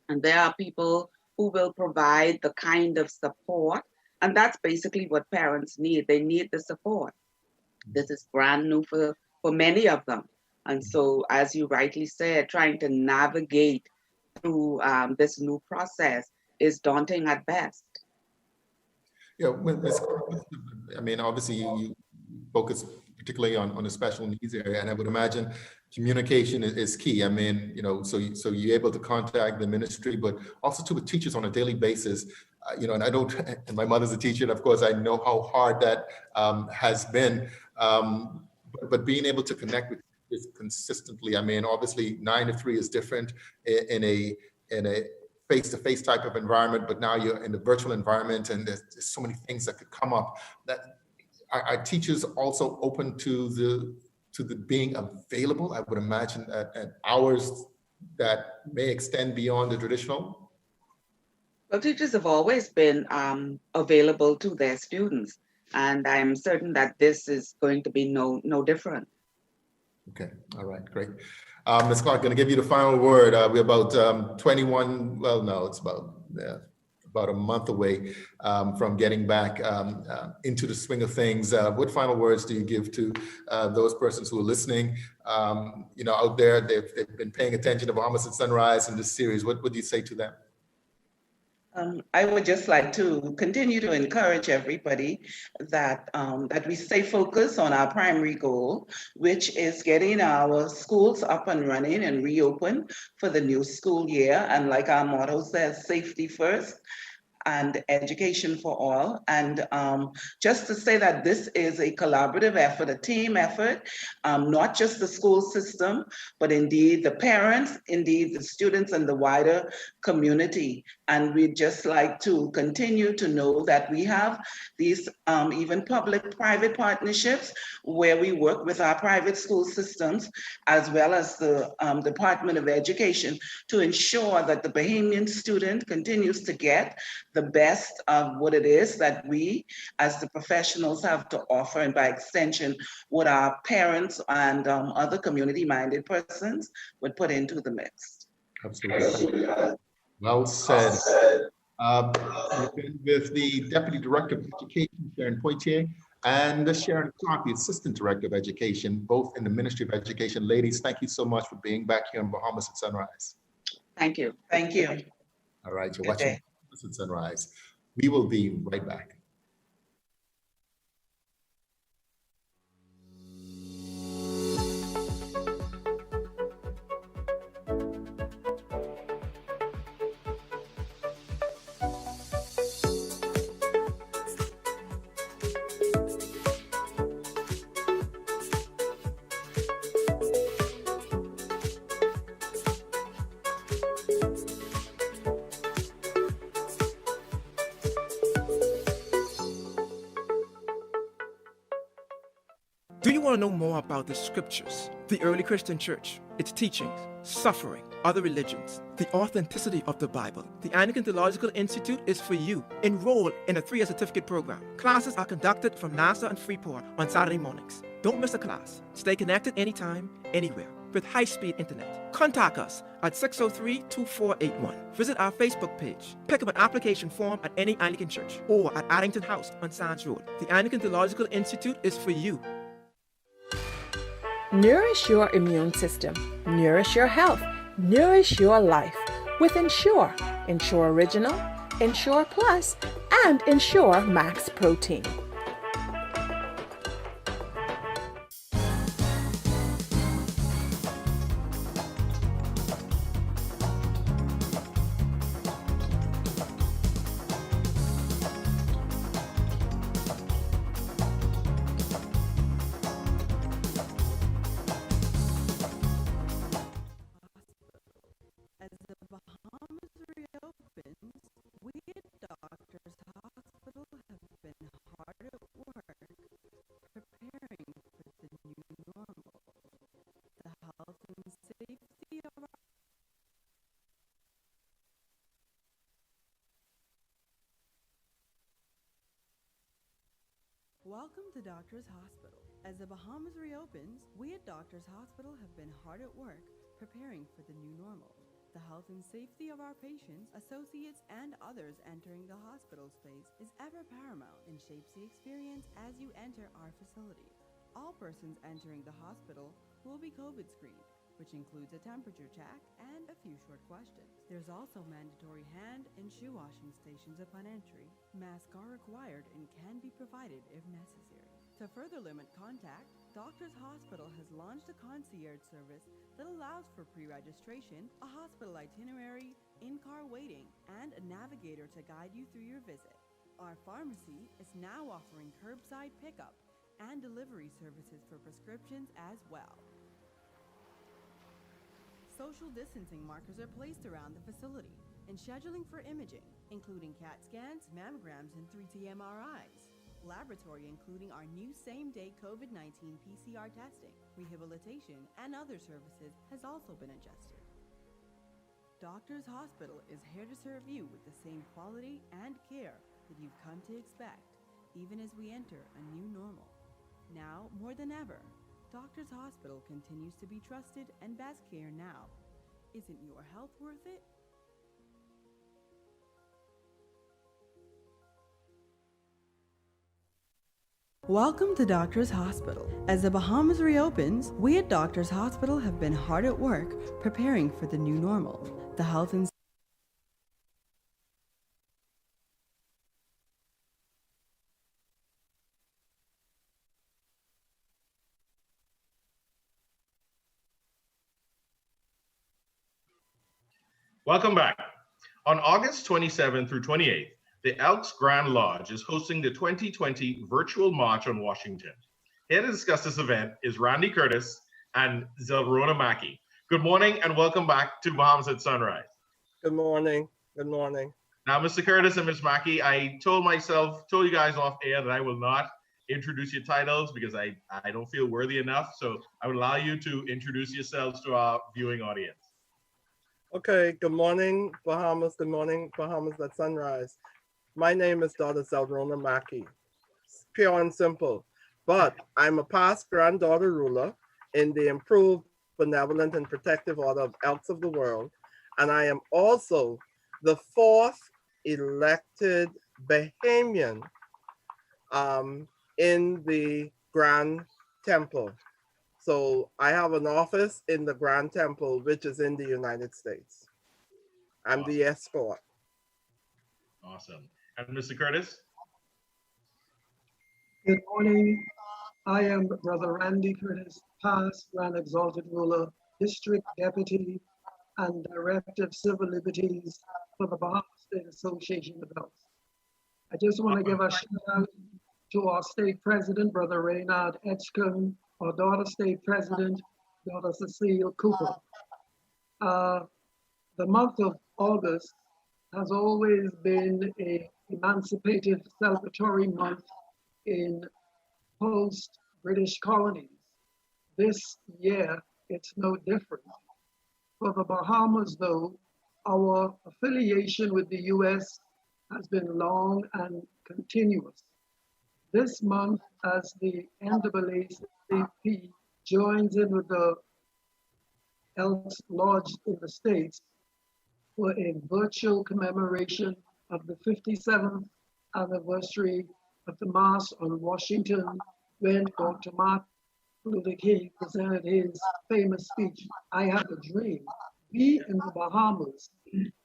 And there are people who will provide the kind of support. And that's basically what parents need. They need the support. This is brand new for many of them. And so, as you rightly said, trying to navigate through this new process is daunting at best. Yeah, I mean, obviously you focus particularly on the special needs area, and I would imagine communication is key. I mean, you know, so you're able to contact the ministry, but also to the teachers on a daily basis. You know, and I don't, and my mother's a teacher, and of course I know how hard that has been. But being able to connect with kids consistently, I mean, obviously 9 to 3 is different in a face-to-face type of environment, but now you're in the virtual environment, and there's so many things that could come up. That are teachers also open to the being available? I would imagine at hours that may extend beyond the traditional. Well, teachers have always been available to their students, and I'm certain that this is going to be no different. Okay, all right, great. Ms. Clark, going to give you the final word. We're about 21, well, no, it's about a month away from getting back into the swing of things. What final words do you give to those persons who are listening, you know, out there? They've been paying attention to Bahamas at Sunrise in this series. What would you say to them? I would just like to continue to encourage everybody that that we stay focused on our primary goal, which is getting our schools up and running and reopen for the new school year. And like our motto says, safety first and education for all. And just to say that this is a collaborative effort, a team effort, not just the school system, but indeed the parents, indeed the students and the wider community. And we'd just like to continue to know that we have these even public-private partnerships where we work with our private school systems, as well as the Department of Education, to ensure that the Bahamian student continues to get the best of what it is that we as the professionals have to offer, and by extension what our parents and other community-minded persons would put into the mix. Absolutely. Well said. We've been with the Deputy Director of Education, Sharon Poitier, and Sharon Clark, the Assistant Director of Education, both in the Ministry of Education. Ladies, thank you so much for being back here in Bahamas at Sunrise. Thank you. Thank you. All right, you're Good watching day. Bahamas at Sunrise. We will be right back. Do you want to know more about the scriptures, the early Christian church, its teachings, suffering, other religions, the authenticity of the Bible? The Anglican Theological Institute is for you. Enroll in a 3-year certificate program. Classes are conducted from Nassau and Freeport on Saturday mornings. Don't miss a class. Stay connected anytime, anywhere. with high-speed internet. Contact us at 603-2481. Visit our Facebook page. Pick up an application form at any Anglican church or at Addington House on Sands Road. The Anglican Theological Institute is for you. Nourish your immune system. Nourish your health. Nourish your life with Ensure. Ensure Original, Ensure Plus, and Ensure Max Protein. As the Bahamas reopens, we at Doctors Hospital have been hard at work preparing for the new normal. The health and safety of our Welcome to Doctors Hospital. As the Bahamas reopens, we at Doctors Hospital have been hard at work preparing for the new normal. The health and safety of our patients, associates, and others entering the hospital space is ever paramount and shapes the experience as you enter our facility. All persons entering the hospital will be COVID screened, which includes a temperature check and a few short questions. There's also mandatory hand and shoe washing stations upon entry. Masks are required and can be provided if necessary. To further limit contact, Doctors Hospital has launched a concierge service that allows for pre-registration, a hospital itinerary, in-car waiting, and a navigator to guide you through your visit. Our pharmacy is now offering curbside pickup and delivery services for prescriptions as well. Social distancing markers are placed around the facility, and scheduling for imaging, including CAT scans, mammograms, and 3T MRIs. Laboratory, including our new same-day COVID-19 PCR testing, rehabilitation, and other services, has also been adjusted. Doctors Hospital is here to serve you with the same quality and care that you've come to expect, even as we enter a new normal. Now, more than ever, Doctors Hospital continues to be trusted and best care now. Isn't your health worth it? Welcome to Doctors Hospital. As the Bahamas reopens, we at Doctors Hospital have been hard at work preparing for the new normal. The health and Welcome back. On August 27th through 28th, the Elks Grand Lodge is hosting the 2020 Virtual March on Washington. Here to discuss this event is Randy Curtis and Zelrona Mackey. Good morning and welcome back to Bahamas at Sunrise. Good morning. Good morning. Now, Mr. Curtis and Ms. Mackey, I told you guys off air that I will not introduce your titles because I don't feel worthy enough. So I would allow you to introduce yourselves to our viewing audience. Okay, good morning, Bahamas. Good morning, Bahamas at Sunrise. My name is Dr. Zelrona Mackey. It's pure and simple. But I'm a past granddaughter ruler in the Improved Benevolent and Protective Order of Elks of the World. And I am also the 4th elected Bahamian in the Grand Temple. So I have an office in the Grand Temple, which is in the United States. I'm the escort. Awesome. And Mr. Curtis? Good morning. I am Brother Randy Curtis, past Grand Exalted Ruler, District Deputy, and Director of Civil Liberties for the Bahamas State Association of Elks. I just want to give a shout out to our state president, Brother Reynard Edgecombe, our daughter state president, Daughter Cecile Cooper. The month of August has always been a emancipative celebratory month in post-British colonies. This year, it's no different. For the Bahamas, though, our affiliation with the US has been long and continuous. This month, as the NAACP joins in with the Elks Lodge in the States for a virtual commemoration of the 57th anniversary of the March on Washington, when Dr. Martin Luther King presented his famous speech, I Have a Dream. We in the Bahamas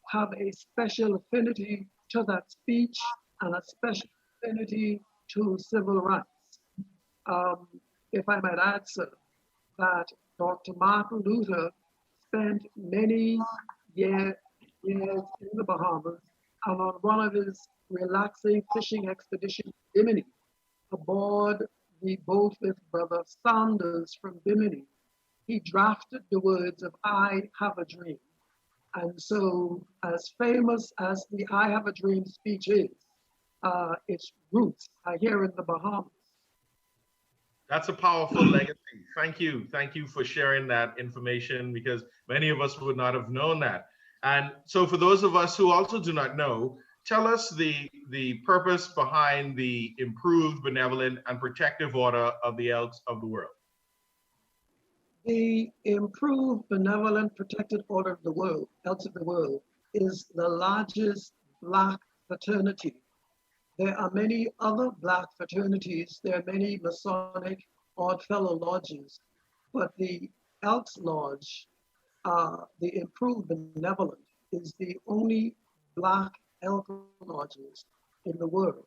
have a special affinity to that speech and a special affinity to civil rights. If I might add, sir, that Dr. Martin Luther spent many years in the Bahamas, and on one of his relaxing fishing expeditions in Bimini, aboard the boat with Brother Sanders from Bimini, he drafted the words of I Have a Dream. And so, as famous as the I Have a Dream speech is, its roots are here in the Bahamas. That's a powerful legacy. Thank you. Thank you for sharing that information, because many of us would not have known that. And so for those of us who also do not know, tell us the purpose behind the improved, benevolent, and protective order of the Elks of the World. The improved, benevolent, protected order of the world, Elks of the World, is the largest Black fraternity. There are many other Black fraternities. There are many Masonic Oddfellow lodges, but the Elks Lodge, the improved benevolent, is the only Black elk lodges in the world.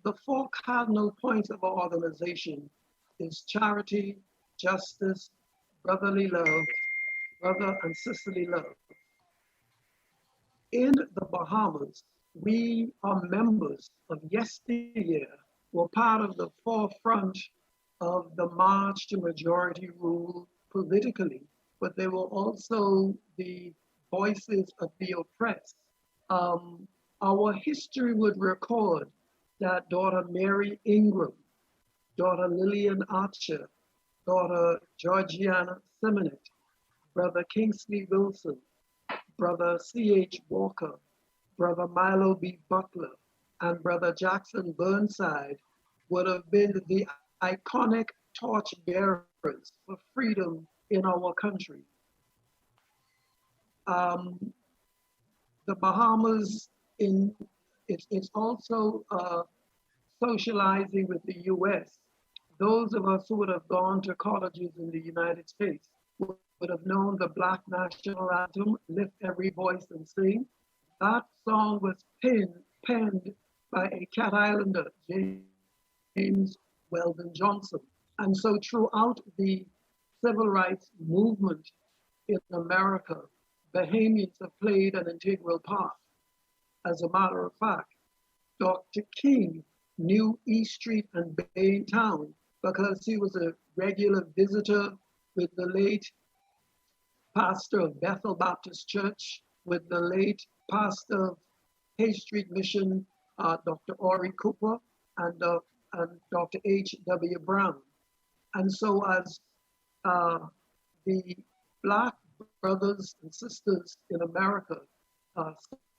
The four cardinal points of our organization is charity, justice, brotherly love, brother and sisterly love. In the Bahamas, we are members of yesteryear, were part of the forefront of the march to majority rule politically, but they were also the voices of the oppressed. Our history would record that daughter Mary Ingram, daughter Lillian Archer, daughter Georgiana Simonet, brother Kingsley Wilson, brother C.H. Walker, brother Milo B. Butler, and brother Jackson Burnside would have been the iconic torch bearers for freedom in our country. The Bahamas, it's also socializing with the U.S. Those of us who would have gone to colleges in the United States would have known the Black National Anthem, Lift Every Voice and Sing. That song was penned by a Cat Islander, James Weldon Johnson. And so throughout the civil rights movement in America, Bahamians have played an integral part. As a matter of fact, Dr. King knew East Street and Baintown because he was a regular visitor with the late pastor of Bethel Baptist Church, with the late pastor of Hay Street Mission, Dr. Ori Cooper, and Dr. H.W. Brown. And so as the Black brothers and sisters in America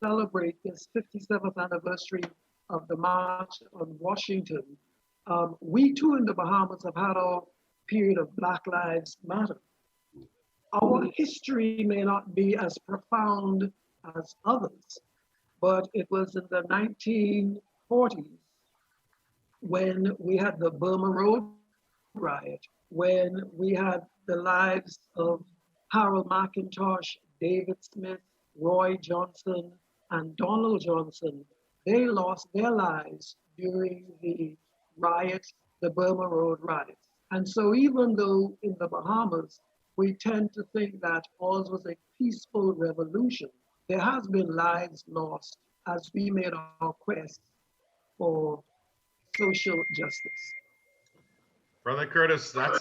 celebrate this 57th anniversary of the March on Washington, we too in the Bahamas have had our period of Black Lives Matter. Our history may not be as profound as others, but it was in the 1940s when we had the Burma Road riot, when we had the lives of Harold McIntosh, David Smith, Roy Johnson, and Donald Johnson. They lost their lives during the riots, the Burma Road riots. And so even though in the Bahamas, we tend to think that ours was a peaceful revolution, there has been lives lost as we made our quest for social justice. Brother Curtis, that's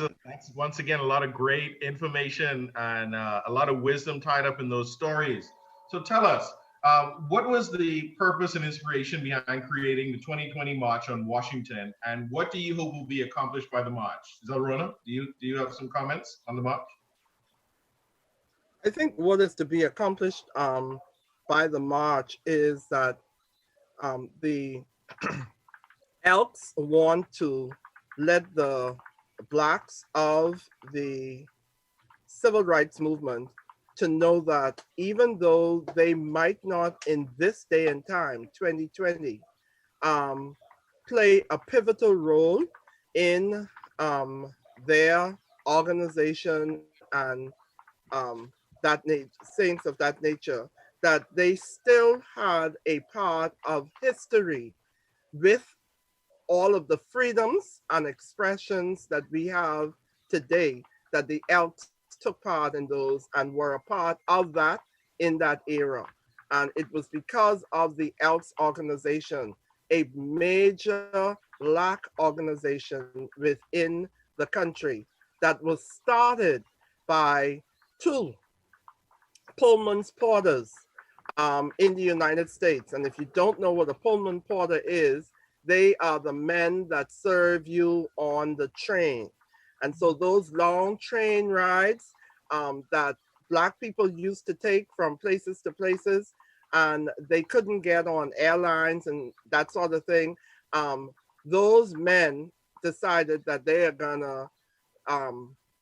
once again a lot of great information and a lot of wisdom tied up in those stories. So tell us, what was the purpose and inspiration behind creating the 2020 March on Washington, and what do you hope will be accomplished by the march? Zelrona, do you have some comments on the march? I think what is to be accomplished by the march is that the Elks want to let the Blacks of the civil rights movement to know that even though they might not in this day and time, 2020, play a pivotal role in their organization and things of that nature, that they still had a part of history with all of the freedoms and expressions that we have today, that the Elks took part in those and were a part of that in that era. And it was because of the Elks organization, a major Black organization within the country that was started by two Pullman porters in the United States. And if you don't know what a Pullman porter is, they are the men that serve you on the train. And so those long train rides that Black people used to take from places to places, and they couldn't get on airlines and that sort of thing, those men decided that they are gonna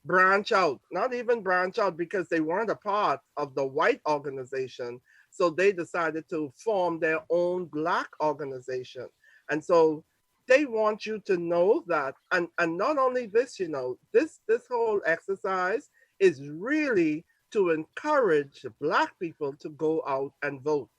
branch out, not even branch out because they weren't a part of the white organization. So they decided to form their own Black organization. And so they want you to know that, and not only this, you know, this whole exercise is really to encourage Black people to go out and vote.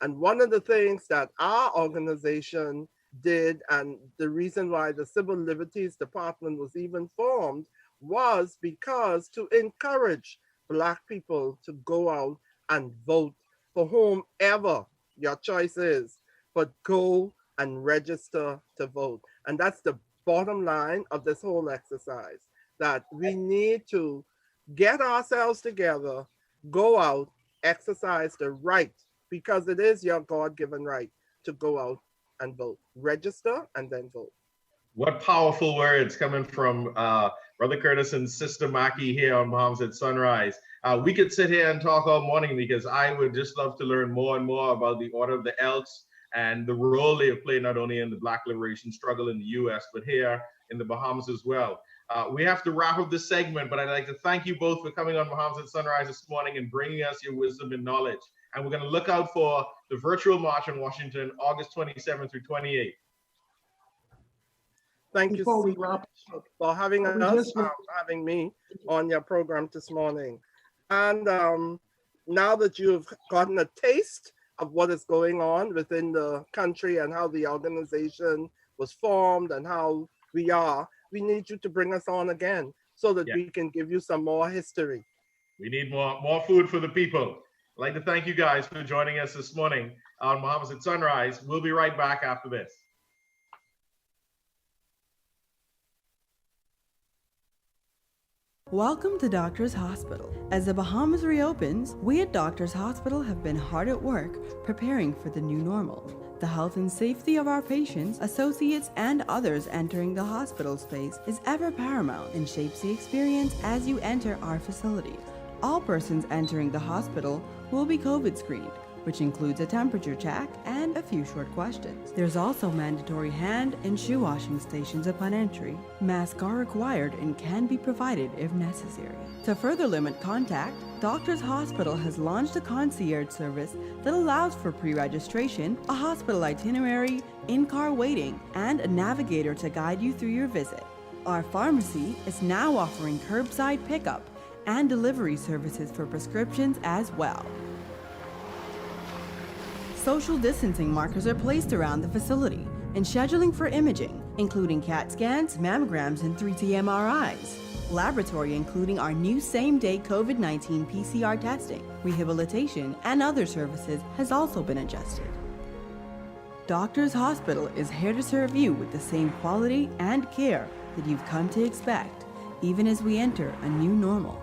And one of the things that our organization did, and the reason why the Civil Liberties Department was even formed, was because to encourage Black people to go out and vote for whomever your choice is, but go and register to vote. And that's the bottom line of this whole exercise, that we need to get ourselves together, go out, exercise the right, because it is your God-given right to go out and vote. Register and then vote. What powerful words coming from Brother Curtis and Sister Mackie here on Bahamas at Sunrise. We could sit here and talk all morning because I would just love to learn more and more about the Order of the Elks and the role they have played not only in the Black liberation struggle in the US, but here in the Bahamas as well. We have to wrap up this segment, but I'd like to thank you both for coming on Bahamas at Sunrise this morning and bringing us your wisdom and knowledge. And we're going to look out for the virtual march in Washington, August 27th through 28th. Thank Before you we wrap up, for having we us, just want- having me on your program this morning. And now that you've gotten a taste of what is going on within the country and how the organization was formed and how we are, we need you to bring us on again so that we can give you some more history. We need more food for the people. I'd like to thank you guys for joining us this morning on Bahamas at Sunrise. We'll be right back after this. Welcome to Doctors Hospital. As the Bahamas reopens, we at Doctors Hospital have been hard at work preparing for the new normal. The health and safety of our patients, associates, and others entering the hospital space is ever paramount and shapes the experience as you enter our facilities. All persons entering the hospital will be COVID screened, which includes a temperature check and a few short questions. There's also mandatory hand and shoe washing stations upon entry. Masks are required and can be provided if necessary. To further limit contact, Doctors Hospital has launched a concierge service that allows for pre-registration, a hospital itinerary, in-car waiting, and a navigator to guide you through your visit. Our pharmacy is now offering curbside pickup and delivery services for prescriptions as well. Social distancing markers are placed around the facility, and scheduling for imaging, including CAT scans, mammograms, and 3T MRIs. Laboratory, including our new same-day COVID-19 PCR testing, rehabilitation, and other services, has also been adjusted. Doctors Hospital is here to serve you with the same quality and care that you've come to expect, even as we enter a new normal.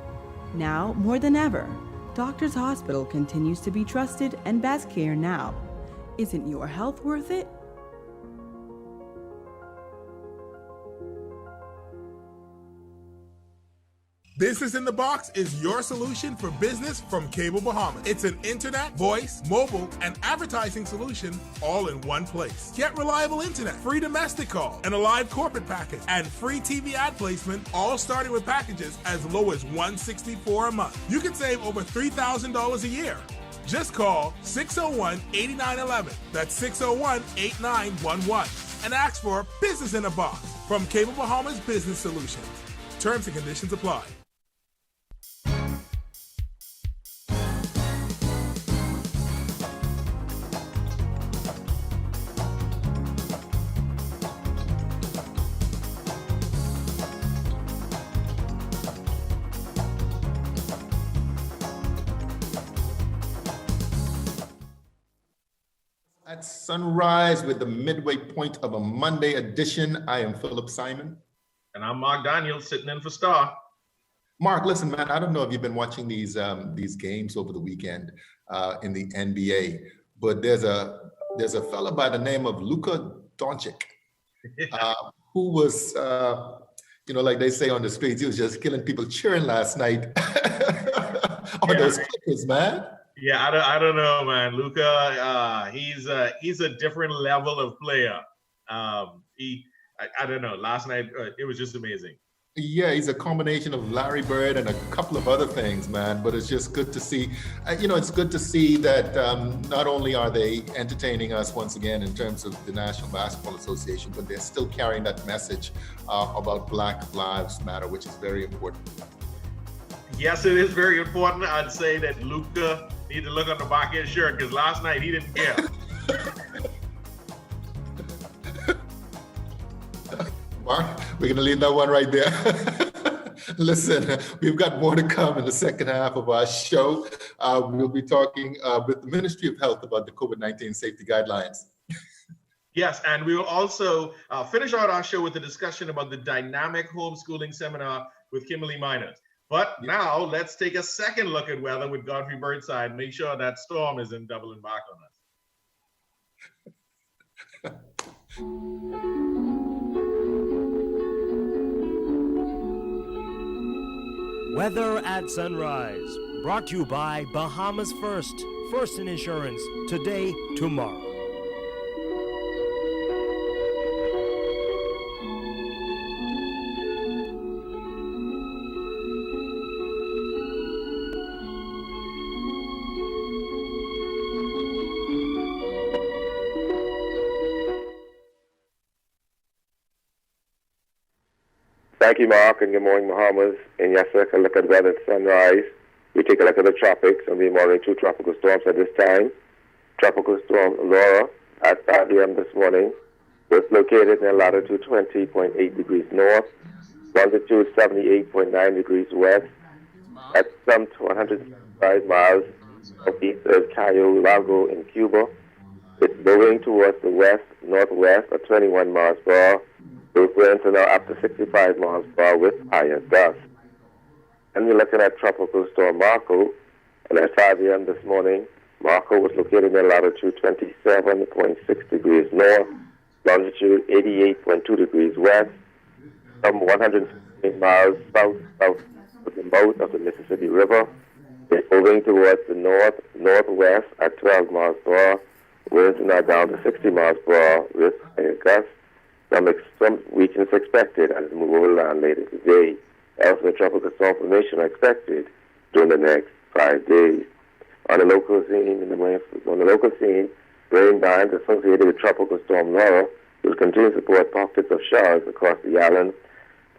Now, more than ever, Doctors Hospital continues to be trusted and best care now. Isn't your health worth it? Business in the Box is your solution for business from Cable Bahamas. It's an internet, voice, mobile, and advertising solution all in one place. Get reliable internet, free domestic call, and a live corporate package, and free TV ad placement, all starting with packages as low as $164 a month. You can save over $3,000 a year. Just call 601-8911. That's 601-8911. And ask for Business in a Box from Cable Bahamas Business Solutions. Terms and conditions apply. At sunrise with the midway point of a Monday edition, I am Philip Simon. And I'm Mark Daniels, sitting in for Star. Mark, listen, man, I don't know if you've been watching these games over the weekend in the NBA, but there's a fella by the name of Luka Doncic who was, like they say on the streets, he was just killing people cheering last night on those Clippers, man. Yeah, I don't know, man. Luka, he's a different level of player. I don't know. Last night it was just amazing. Yeah, he's a combination of Larry Bird and a couple of other things, man. But it's just good to see. It's good to see that not only are they entertaining us once again in terms of the National Basketball Association, but they're still carrying that message about Black Lives Matter, which is very important. Yes, it is very important. I'd say that Luka need to look on the back of his shirt because last night he didn't care. Mark, we're going to leave that one right there. Listen, we've got more to come in the second half of our show. We'll be talking with the Ministry of Health about the COVID-19 safety guidelines. Yes, and we will also finish out our show with a discussion about the dynamic homeschooling seminar with Kimberly Miners. But now let's take a second look at weather with Godfrey Birdside. Make sure that storm isn't doubling back on us. Weather at sunrise. Brought to you by Bahamas First. First in insurance. Today, tomorrow. Thank you, Mark, and good morning, Bahamas. And yes, sir, a look at weather at sunrise. We take a look at the tropics, and we're monitoring two tropical storms at this time. Tropical storm Laura at 5 a.m. this morning was located in latitude 20.8 degrees north, longitude 78.9 degrees west, at some 105 miles southeast of Cayo Lago in Cuba. It's moving towards the west-northwest at 21 miles per hour. Those winds are now up to 65 miles per hour with higher gusts. And we're looking at Tropical Storm Marco. And at 5 a.m. this morning, Marco was located in latitude 27.6 degrees north, longitude 88.2 degrees west, some 115 miles south of the mouth of the Mississippi River. It's moving towards the northwest at 12 miles per hour. Winds are now down to 60 miles per hour with higher gusts. Some weakness expected as we move over land later today. Elsewhere, tropical storm formation are expected during the next 5 days. On the local scene, rain bands associated with Tropical Storm Laura will continue to support pockets of showers across the island.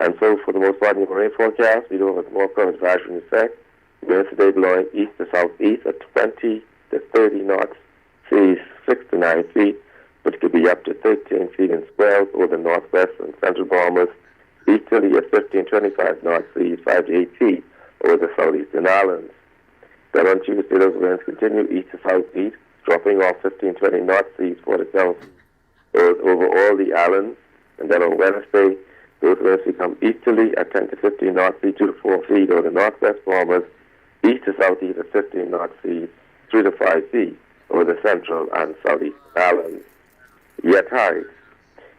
And so, for the most part, in the rain forecast, we do have a small current advisory in effect. Winds today blowing east to southeast at 20 to 30 knots, seas 6 to 9 feet. Which could be up to 13 feet in swells over the northwest and central Bahamas, easterly at 15-25 knots, seas 5 to 8 feet over the southeastern islands. Then on Tuesday, those winds continue east to southeast, dropping off 15-20 knots, seas 4 to 7 feet over all the islands. And then on Wednesday, those winds become easterly at 10 to 15 knots, seas 2 to 4 feet over the northwest Bahamas, east to southeast at 15 knots, seas 3 to 5 feet over the central and southeastern islands. Yet tides.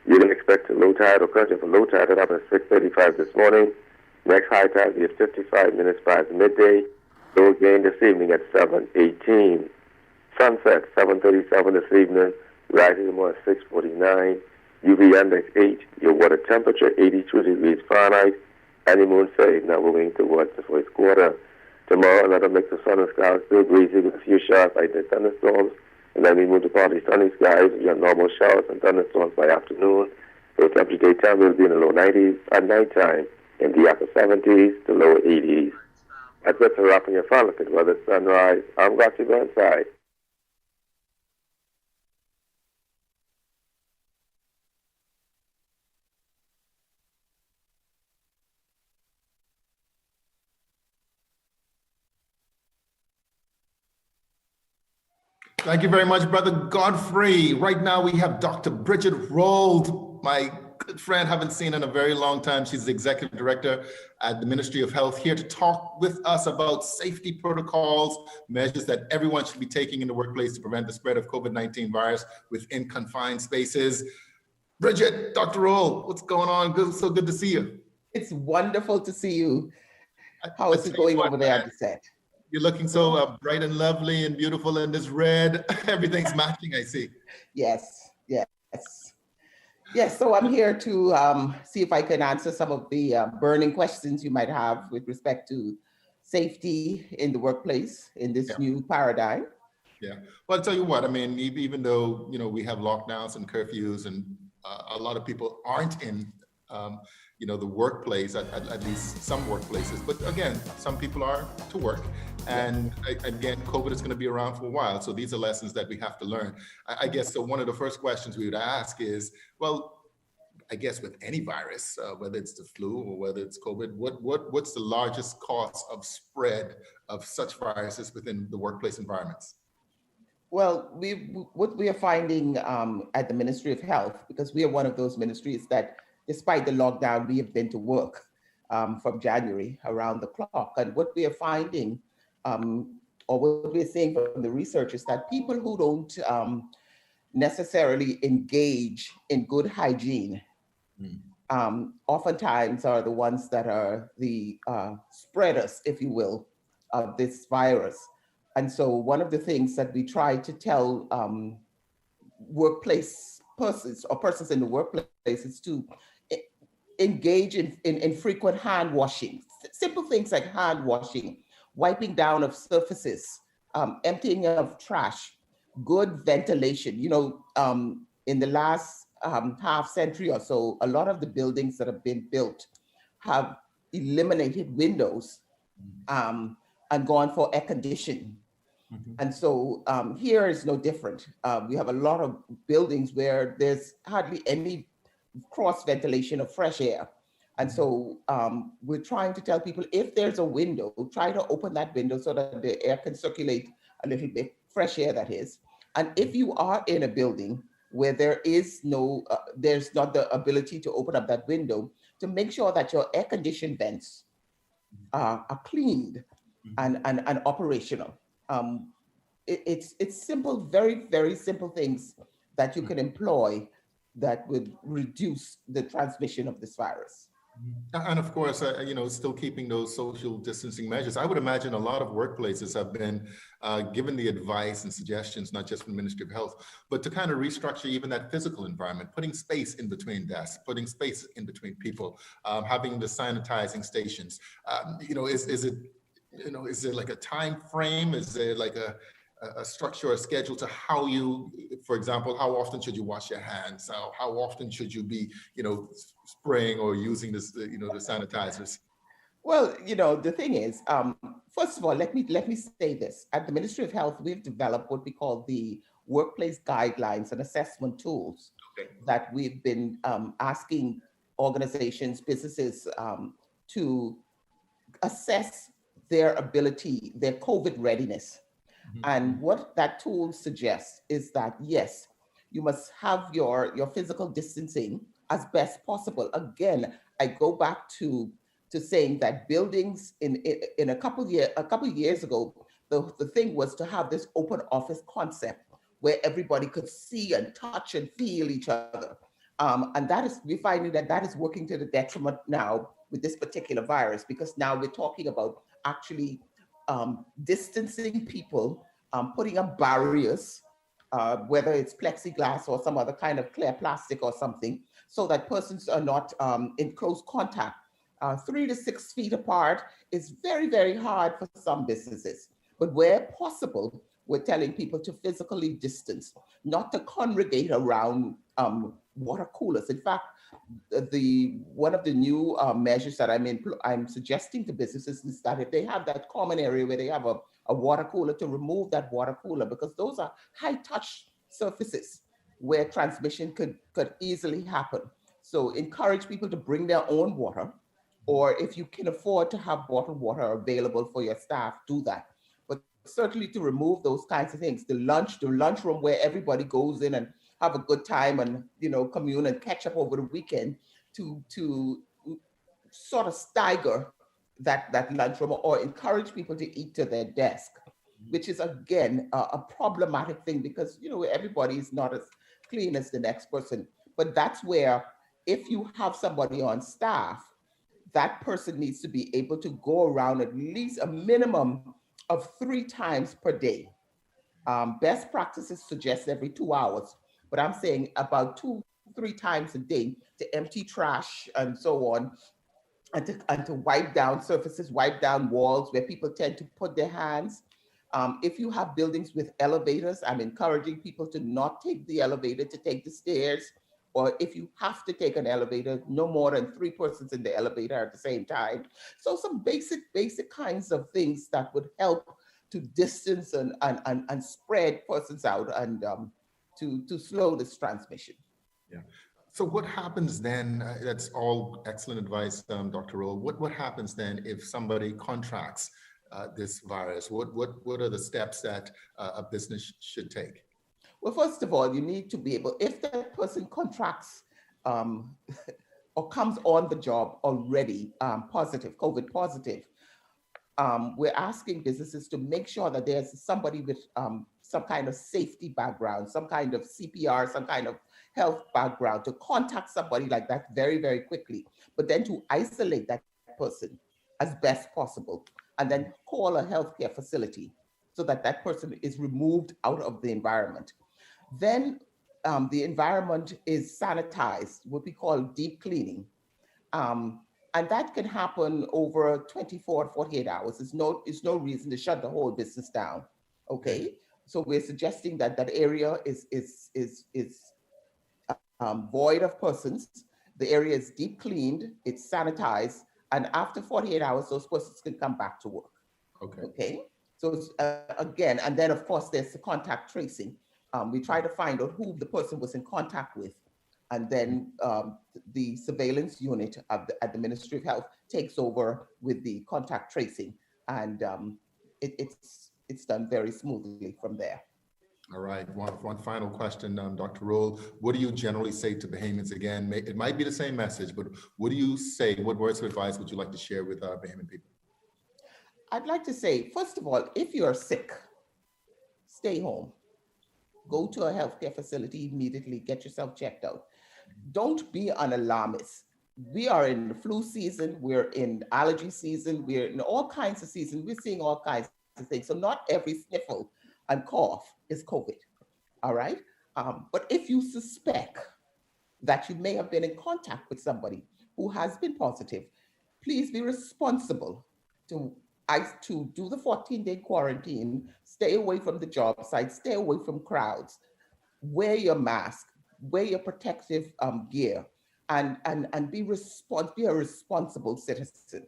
You can expect a low tide or current of a low tide at up at 6:35 this morning. Next high tide is 55 minutes past midday. Low again this evening at 7:18. Sunset 7:37 this evening. Rising tomorrow at 6:49. UV index 8. Your water temperature 82 degrees Fahrenheit. Honeymoon phase now moving towards the first quarter. Tomorrow another mix of sun and clouds, still breezy with a few showers, isolated thunderstorms. And then we move to partly sunny skies. We have normal showers and thunderstorms by afternoon. The temperature daytime will be in the low 90s. At nighttime, in the upper 70s to lower 80s. That's it for wrapping your fun. Look at weather sunrise. I'm glad to go inside. Thank you very much, Brother Godfrey. Right now we have Dr. Bridget Rold, my good friend, haven't seen in a very long time. She's the Executive Director at the Ministry of Health, here to talk with us about safety protocols, measures that everyone should be taking in the workplace to prevent the spread of COVID-19 virus within confined spaces. Bridget, Dr. Rold, what's going on? Good, so good to see you. It's wonderful to see you. How is it going over there at the set? You're looking so bright and lovely and beautiful in this red. Everything's matching, I see. Yes, yes. Yes, so I'm here to see if I can answer some of the burning questions you might have with respect to safety in the workplace in this new paradigm. Yeah, well, I'll tell you what, I mean, even though, we have lockdowns and curfews and a lot of people aren't in the workplace, at least some workplaces. But again, some people are to work. And again, COVID is going to be around for a while. So these are lessons that we have to learn. I guess, so one of the first questions we would ask is, well, I guess with any virus, whether it's the flu or whether it's COVID, what's the largest cause of spread of such viruses within the workplace environments? Well, what we are finding at the Ministry of Health, because we are one of those ministries that despite the lockdown, we have been to work from January around the clock. And what we are finding, or what we're seeing from the research, is that people who don't necessarily engage in good hygiene oftentimes are the ones that are the spreaders, if you will, of this virus. And so one of the things that we try to tell workplace persons or persons in the workplace is to engage in frequent hand washing, simple things like hand washing, wiping down of surfaces, emptying of trash, good ventilation. In the last half century or so, a lot of the buildings that have been built have eliminated windows and gone for air conditioning. And so here is no different. We have a lot of buildings where there's hardly any cross ventilation of fresh air. And so we're trying to tell people, if there's a window, try to open that window so that the air can circulate a little bit, fresh air that is. And if you are in a building where there is there's not the ability to open up that window, to make sure that your air conditioned vents are cleaned and operational. It's simple, very, very simple things that you can employ that would reduce the transmission of this virus. And of course, still keeping those social distancing measures. I would imagine a lot of workplaces have been given the advice and suggestions, not just from the Ministry of Health, but to kind of restructure even that physical environment, putting space in between desks, putting space in between people, having the sanitizing stations. Is there like a time frame? Is there like a structure or a schedule to how you, for example, how often should you wash your hands? How often should you be, spraying or using this, the sanitizers? Well, the thing is, first of all, let me say this. At the Ministry of Health, we've developed what we call the workplace guidelines and assessment tools that we've been asking organizations, businesses to assess their ability, their COVID readiness. And what that tool suggests is that, yes, you must have your physical distancing as best possible. Again, I go back to saying that buildings in a couple of years ago, the thing was to have this open office concept where everybody could see and touch and feel each other. And that is, we're finding that that is working to the detriment now with this particular virus, because now we're talking about actually distancing people, putting up barriers, whether it's plexiglass or some other kind of clear plastic or something, so that persons are not in close contact. 3 to 6 feet apart is very, very hard for some businesses. But where possible, we're telling people to physically distance, not to congregate around water coolers. In fact, one of the new measures that I'm suggesting to businesses is that if they have that common area where they have a water cooler, to remove that water cooler, because those are high touch surfaces where transmission could easily happen. So encourage people to bring their own water, or if you can afford to have bottled water available for your staff, do that. But certainly to remove those kinds of things. The lunchroom where everybody goes in and have a good time and, you know, commune and catch up over the weekend, to sort of stagger that lunchroom, or encourage people to eat to their desk, which is again a problematic thing, because, you know, everybody is not as clean as the next person. But that's where, if you have somebody on staff, that person needs to be able to go around at least a minimum of 3 times per day. Best practices suggest every 2 hours, but I'm saying about 2-3 times a day, to empty trash and so on, and to wipe down surfaces, wipe down walls where people tend to put their hands. If you have buildings with elevators, I'm encouraging people to not take the elevator, to take the stairs. Or if you have to take an elevator, no more than 3 persons in the elevator at the same time. So some basic kinds of things that would help to distance and spread persons out, and to slow this transmission. Yeah. So what happens then? That's all excellent advice, Dr. Roll. What happens then if somebody contracts this virus? What are the steps that a business should take? Well, first of all, you need to be able, if that person contracts or comes on the job already positive, COVID positive, we're asking businesses to make sure that there's somebody with some kind of safety background, some kind of CPR, some kind of health background, to contact somebody like that very, very quickly, but then to isolate that person as best possible, and then call a healthcare facility so that that person is removed out of the environment. Then the environment is sanitized, what we call deep cleaning. And that can happen over 24 to 48 hours. It's no reason to shut the whole business down. Okay. So we're suggesting that that area is void of persons. The area is deep cleaned, it's sanitized, and after 48 hours, those persons can come back to work. Okay. Okay. So again, and then of course there's the contact tracing. We try to find out who the person was in contact with, and then the surveillance unit at the Ministry of Health takes over with the contact tracing, and it's done very smoothly from there. All right, one final question, Dr. Roll. What do you generally say to Bahamians? Again, it might be the same message, but what do you say? What words of advice would you like to share with Bahamian people? I'd like to say, first of all, if you're sick, stay home. Go to a healthcare facility immediately, get yourself checked out. Don't be an alarmist. We are in the flu season, we're in allergy season, we're in all kinds of seasons, we're seeing all kinds of things. So not every sniffle and cough is COVID, all right? But if you suspect that you may have been in contact with somebody who has been positive, please be responsible to do the 14-day quarantine, stay away from the job site, stay away from crowds, wear your mask, wear your protective gear, and be a responsible citizen.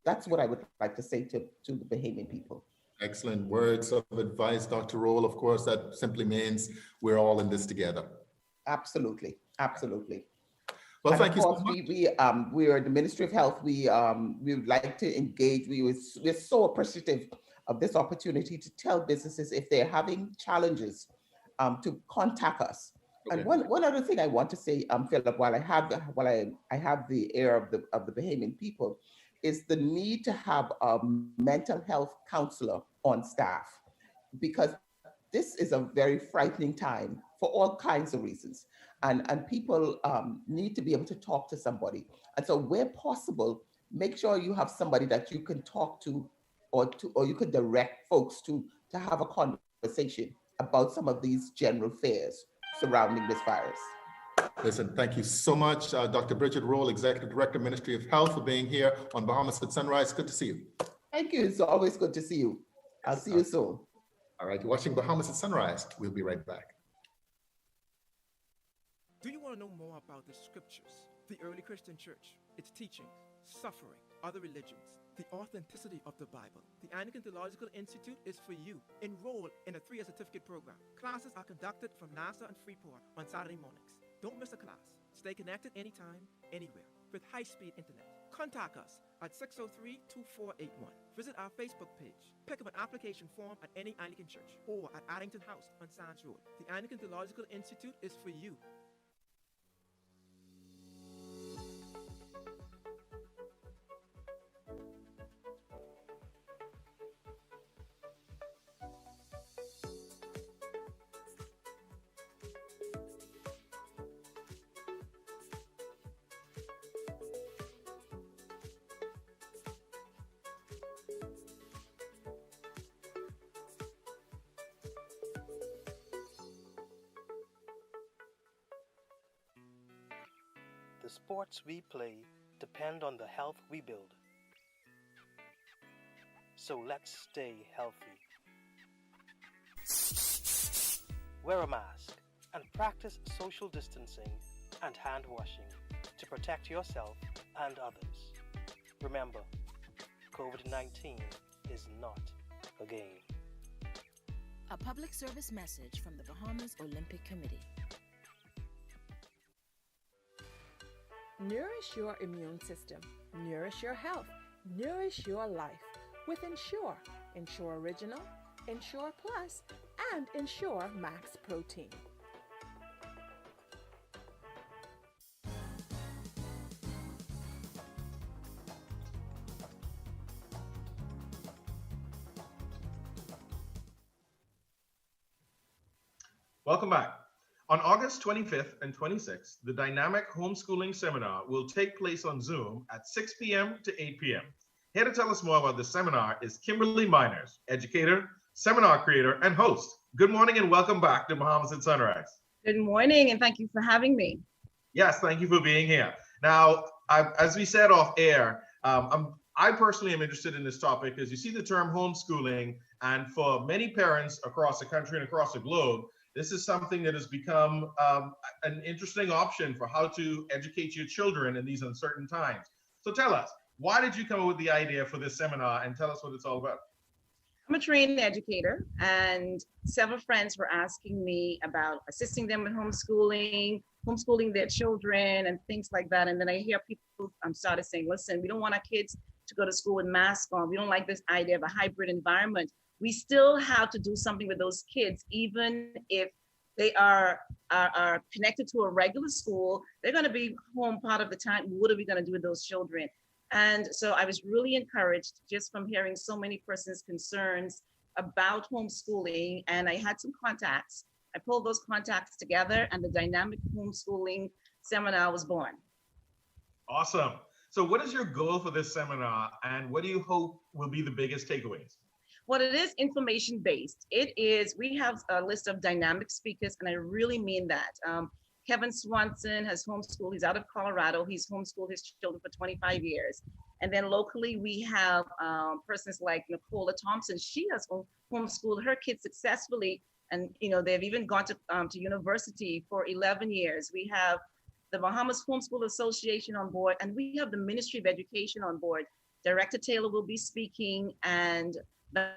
That's what I would like to say to the Bahamian people. Excellent words of advice, Dr. Roll. Of course, that simply means we're all in this together. Absolutely, absolutely. Well, and thank you so much. We are the Ministry of Health. We would like to engage. We're so appreciative of this opportunity to tell businesses if they're having challenges to contact us. Okay. And one other thing I want to say, Philip, while I have the ear of the Bahamian people, is the need to have a mental health counselor on staff, because this is a very frightening time for all kinds of reasons. and people need to be able to talk to somebody. And so where possible, make sure you have somebody that you can talk to, or you can direct folks to have a conversation about some of these general fears surrounding this virus. Listen, thank you so much, Dr. Bridget Roll, Executive Director, Ministry of Health, for being here on Bahamas at Sunrise. Good to see you. Thank you. It's always good to see you. I'll see you soon. All right, you're watching Bahamas at Sunrise. We'll be right back. Do you want to know more about the scriptures, the early Christian church, its teachings, suffering, other religions, the authenticity of the Bible? The Anglican Theological Institute is for you. Enroll in a 3-year certificate program. Classes are conducted from Nassau and Freeport on Saturday mornings. Don't miss a class. Stay connected anytime, anywhere, with high-speed internet. Contact us at 603-2481. Visit our Facebook page. Pick up an application form at any Anglican church or at Addington House on Sands Road. The Anglican Theological Institute is for you. The sports we play depend on the health we build. So let's stay healthy. Wear a mask and practice social distancing and hand washing to protect yourself and others. Remember, COVID-19 is not a game. A public service message from the Bahamas Olympic Committee. Nourish your immune system, nourish your health, nourish your life with Ensure, Ensure Original, Ensure Plus, and Ensure Max Protein. Welcome back. On August 25th and 26th, the Dynamic Homeschooling Seminar will take place on Zoom at 6 p.m. to 8 p.m. Here to tell us more about the seminar is Kimberly Miners, educator, seminar creator, and host. Good morning and welcome back to Bahamas at Sunrise. Good morning and thank you for having me. Yes, thank you for being here. Now, as we said off air, I personally am interested in this topic because you see the term homeschooling, and for many parents across the country and across the globe, this is something that has become an interesting option for how to educate your children in these uncertain times. So tell us, why did you come up with the idea for this seminar, and tell us what it's all about? I'm a trained educator, and several friends were asking me about assisting them with homeschooling their children and things like that. And then I hear people started saying, listen, we don't want our kids to go to school with masks on. We don't like this idea of a hybrid environment. We still have to do something with those kids, even if they are connected to a regular school. They're going to be home part of the time. What are we going to do with those children? And so I was really encouraged just from hearing so many persons' concerns about homeschooling. And I had some contacts. I pulled those contacts together, and the Dynamic Homeschooling Seminar was born. Awesome. So what is your goal for this seminar, and what do you hope will be the biggest takeaways? Well, it is information-based. We have a list of dynamic speakers, and I really mean that. Kevin Swanson has homeschooled. He's out of Colorado. He's homeschooled his children for 25 years. And then locally, we have persons like Nicola Thompson. She has homeschooled her kids successfully. And, they've even gone to university for 11 years. We have the Bahamas Homeschool Association on board, and we have the Ministry of Education on board. Director Taylor will be speaking, and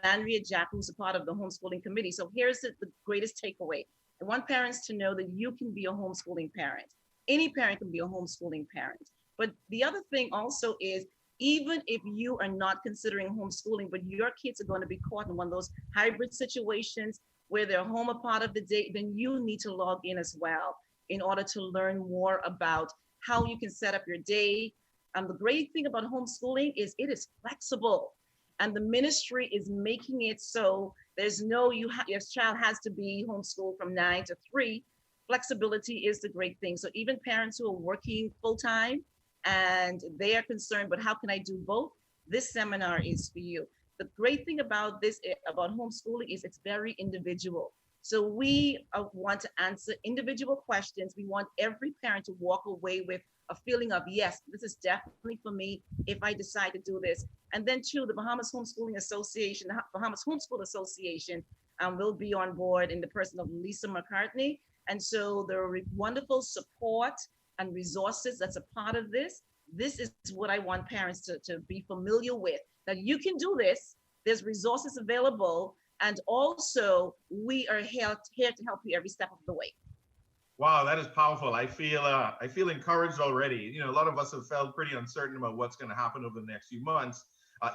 Andrea Jack, who's a part of the homeschooling committee. So here's the greatest takeaway. I want parents to know that you can be a homeschooling parent. Any parent can be a homeschooling parent. But the other thing also is, even if you are not considering homeschooling, but your kids are going to be caught in one of those hybrid situations where they're home a part of the day, then you need to log in as well in order to learn more about how you can set up your day. The great thing about homeschooling is it is flexible. And the ministry is making it so there's no, your child has to be homeschooled from 9 to 3. flexibility is the great thing. So even parents who are working full-time and they are concerned, but how can I do both? This seminar is for you. The great thing about this, about homeschooling, is it's very individual. So we want to answer individual questions. We want every parent to walk away with a feeling of, yes, this is definitely for me if I decide to do this. And then too, the Bahamas Homeschooling Association, the Bahamas Homeschool Association will be on board in the person of Lisa McCartney. And so there are wonderful support and resources that's a part of this. This is what I want parents to be familiar with, that you can do this. There's resources available. And also we are here to help you every step of the way. Wow, that is powerful. I feel encouraged already. You know, a lot of us have felt pretty uncertain about what's going to happen over the next few months.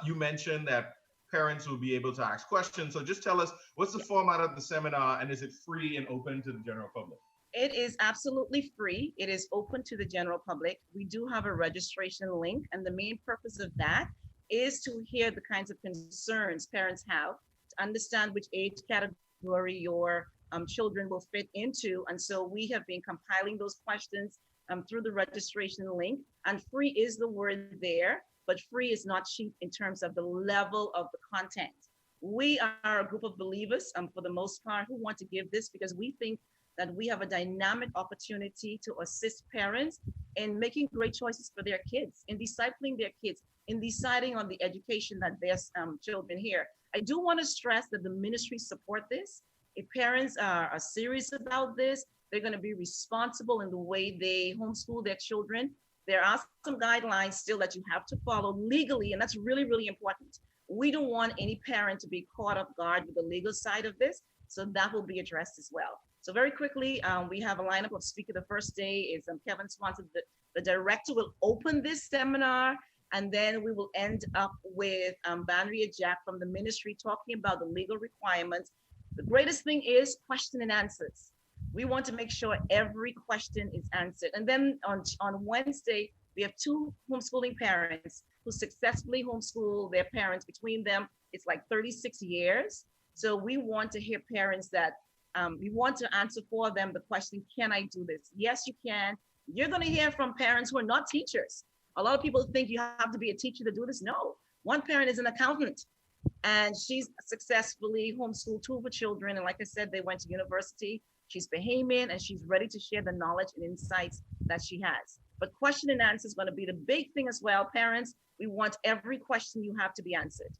You mentioned that parents will be able to ask questions. So just tell us, what's the format of the seminar, and is it free and open to the general public? It is absolutely free. It is open to the general public. We do have a registration link, and the main purpose of that is to hear the kinds of concerns parents have, to understand which age category your children will fit into. And so we have been compiling those questions through the registration link, and free is the word there, but free is not cheap in terms of the level of the content. We are a group of believers, for the most part, who want to give this because we think that we have a dynamic opportunity to assist parents in making great choices for their kids, in discipling their kids, in deciding on the education that their children hear. I do want to stress that the ministry support this. If parents are serious about this, they're going to be responsible in the way they homeschool their children. There are some guidelines still that you have to follow legally, and that's really, really important. We don't want any parent to be caught off guard with the legal side of this, so that will be addressed as well. So very quickly, we have a lineup of speakers. The first day is Kevin Swanson, the director will open this seminar, and then we will end up with Bandria Jack from the ministry talking about the legal requirements. The greatest thing is question and answers. We want to make sure every question is answered. And then on Wednesday, we have 2 homeschooling parents who successfully homeschool their parents. Between them, it's like 36 years. So we want to hear parents that we want to answer for them the question, can I do this? Yes, you can. You're going to hear from parents who are not teachers. A lot of people think you have to be a teacher to do this. No, one parent is an accountant, and she's successfully homeschooled 2 of her children. And like I said, they went to university. She's Bahamian, and she's ready to share the knowledge and insights that she has. But question and answer is going to be the big thing as well. Parents, we want every question you have to be answered.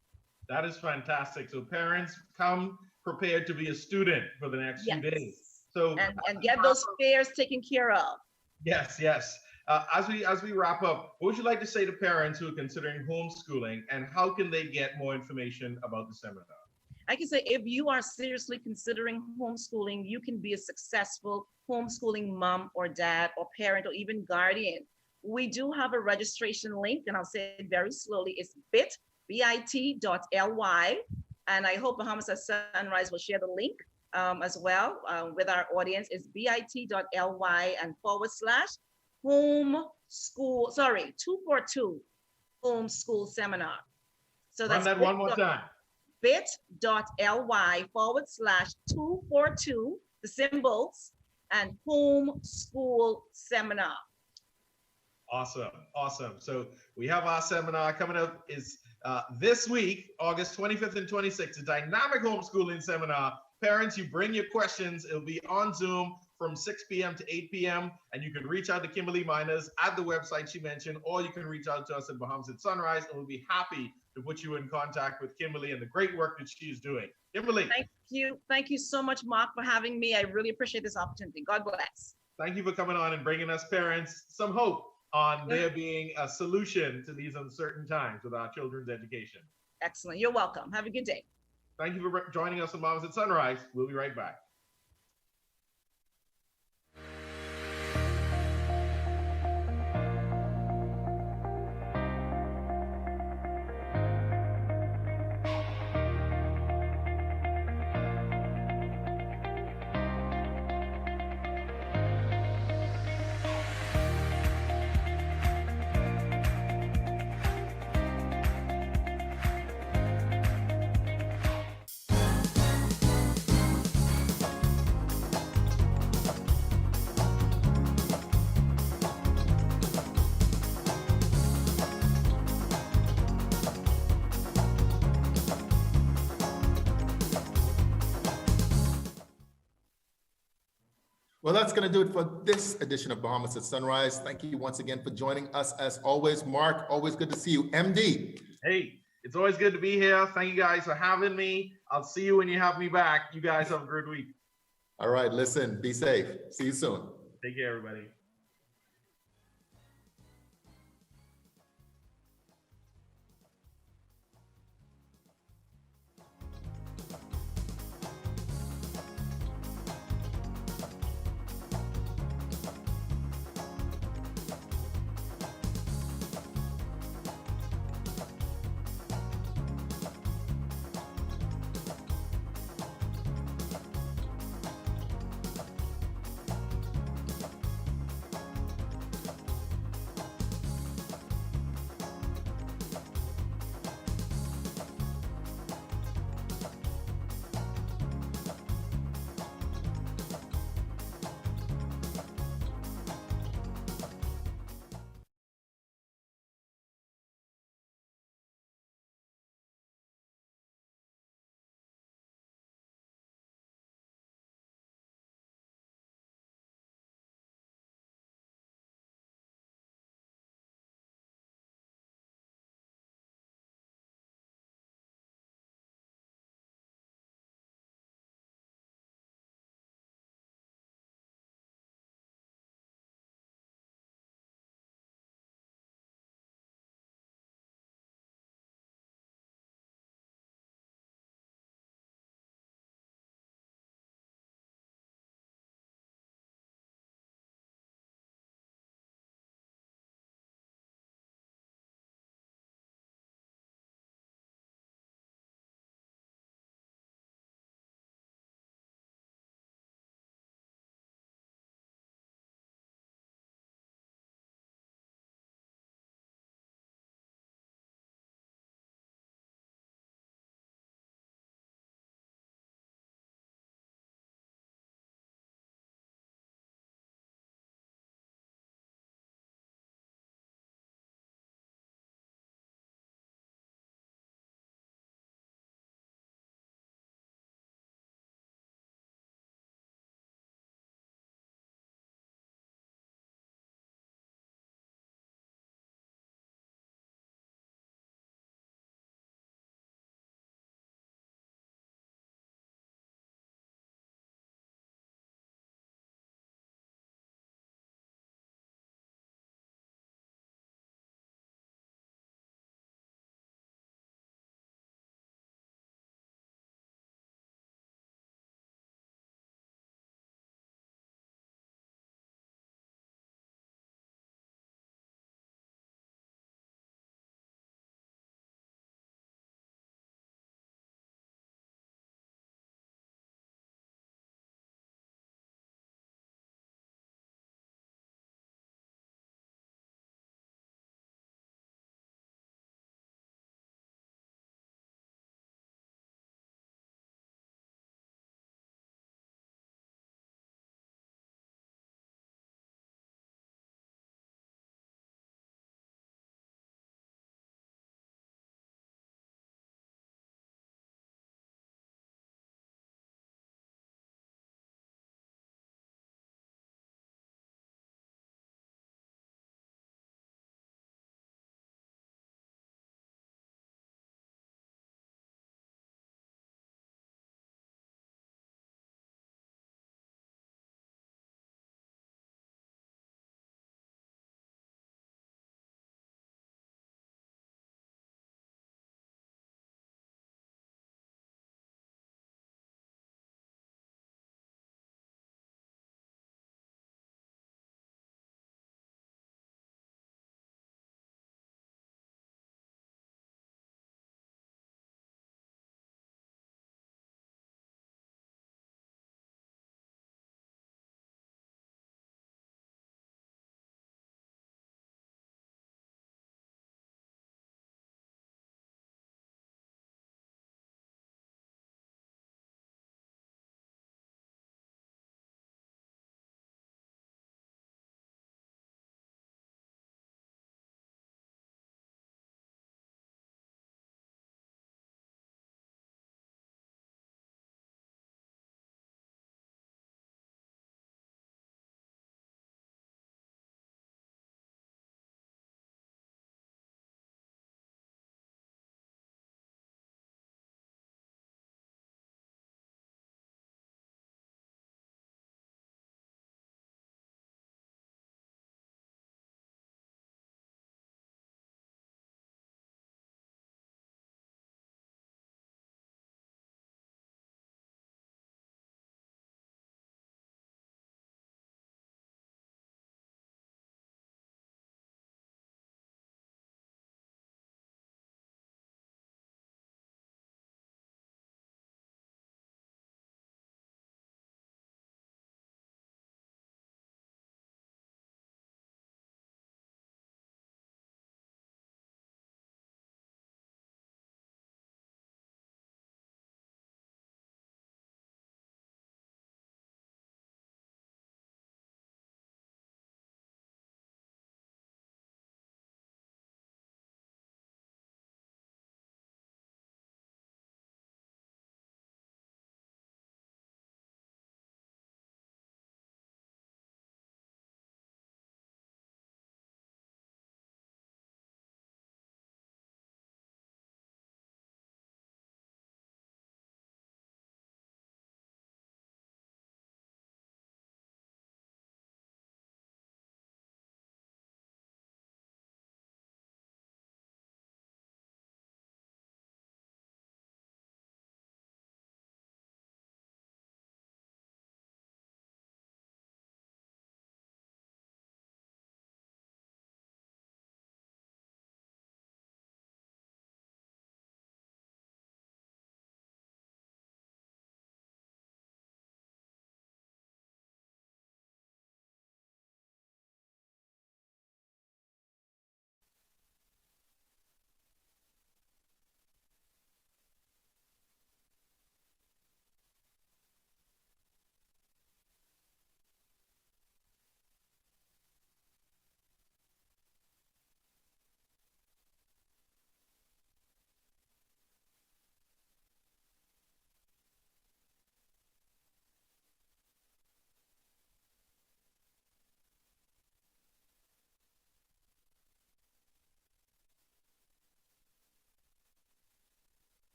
That is fantastic. So parents, come prepared to be a student for the next few days. So and get those fears taken care of. Yes, yes. As we wrap up, what would you like to say to parents who are considering homeschooling, and how can they get more information about the seminar? I can say, if you are seriously considering homeschooling, you can be a successful homeschooling mom or dad or parent or even guardian. We do have a registration link, and I'll say it very slowly. It's bit.ly, and I hope Bahamas at Sunrise will share the link as well with our audience. It's bit.ly and /homeschool, 242 homeschool seminar. So that's run that one more time. bit.ly /242, the symbols, and homeschool seminar. Awesome, awesome. So we have our seminar coming up is this week, August 25th and 26th, a dynamic homeschooling seminar. Parents, you bring your questions. It'll be on Zoom from 6 p.m. to 8 p.m. And you can reach out to Kimberly Miners at the website she mentioned, or you can reach out to us at Bahamas at Sunrise, and we'll be happy to put you in contact with Kimberly and the great work that she's doing. Kimberly. Thank you. Thank you so much, Mark, for having me. I really appreciate this opportunity. God bless. Thank you for coming on and bringing us parents some hope on there being a solution to these uncertain times with our children's education. Excellent. You're welcome. Have a good day. Thank you for joining us on Bahamas at Sunrise. We'll be right back. Well, that's going to do it for this edition of Bahamas at Sunrise. Thank you once again for joining us as always. Mark, always good to see you. MD. Hey, it's always good to be here. Thank you guys for having me. I'll see you when you have me back. You guys have a great week. All right, listen, be safe. See you soon. Take care, everybody.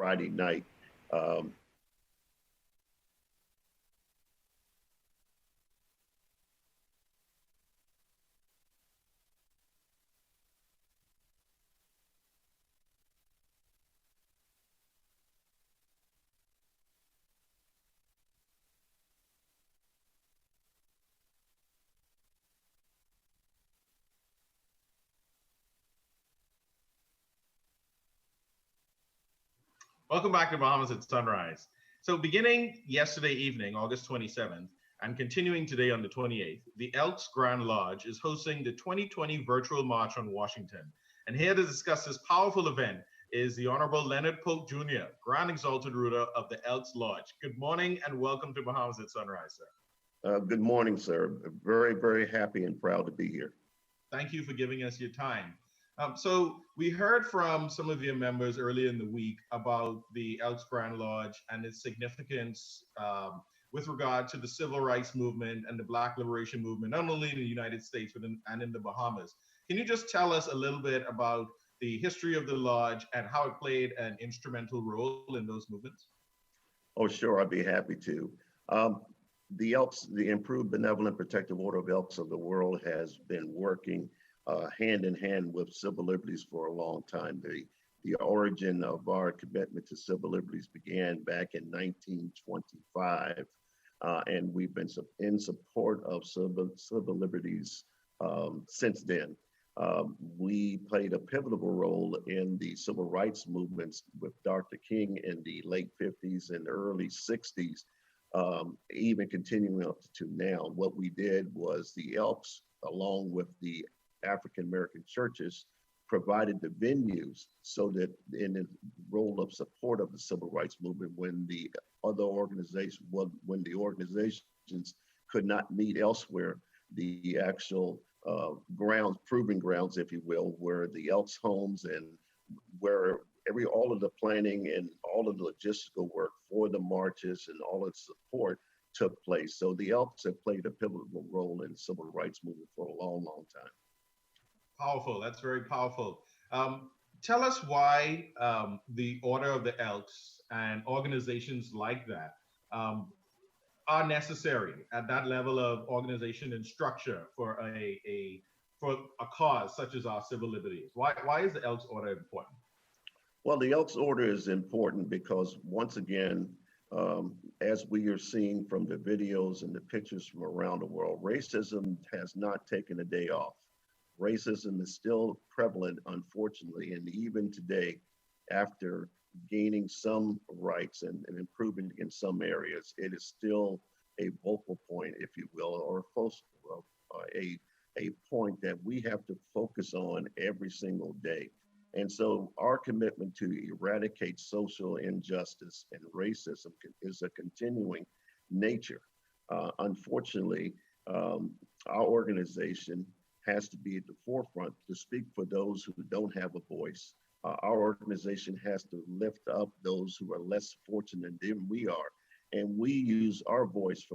Friday night. Welcome back to Bahamas at Sunrise. So beginning yesterday evening, August 27th, and continuing today on the 28th, the Elks Grand Lodge is hosting the 2020 Virtual March on Washington. And here to discuss this powerful event is the Honorable Leonard Polk Jr., Grand Exalted Ruler of the Elks Lodge. Good morning and welcome to Bahamas at Sunrise, sir. Good morning, sir. Very, very happy and proud to be here. Thank you for giving us your time. So we heard from some of your members earlier in the week about the Elks Grand Lodge and its significance with regard to the civil rights movement and the Black liberation movement, not only in the United States, but in the Bahamas. Can you just tell us a little bit about the history of the lodge and how it played an instrumental role in those movements? Oh, sure, I'd be happy to. The Elks, the Improved Benevolent Protective Order of Elks of the World, has been working hand in hand with civil liberties for a long time. The origin of our commitment to civil liberties began back in 1925, and we've been in support of civil liberties since then. We played a pivotal role in the civil rights movements with Dr. King in the late 50s and early 60s, even continuing up to now. What we did was the Elks, along with the African American churches, provided the venues so that in the role of support of the civil rights movement, when the other organizations, when the organizations could not meet elsewhere, the actual proving grounds, if you will, were the Elks homes, and where all of the planning and all of the logistical work for the marches and all of the support took place. So the Elks have played a pivotal role in the civil rights movement for a long, long time. Powerful. That's very powerful. Tell us why the Order of the Elks and organizations like that are necessary at that level of organization and structure for a cause such as our civil liberties. Why is the Elks Order important? Well, the Elks Order is important because, once again, as we are seeing from the videos and the pictures from around the world, racism has not taken a day off. Racism is still prevalent, unfortunately, and even today, after gaining some rights and improving in some areas, it is still a vocal point, if you will, or a point that we have to focus on every single day. And so our commitment to eradicate social injustice and racism is a continuing nature. Unfortunately, our organization has to be at the forefront to speak for those who don't have a voice. Our organization has to lift up those who are less fortunate than we are. And we use our voice for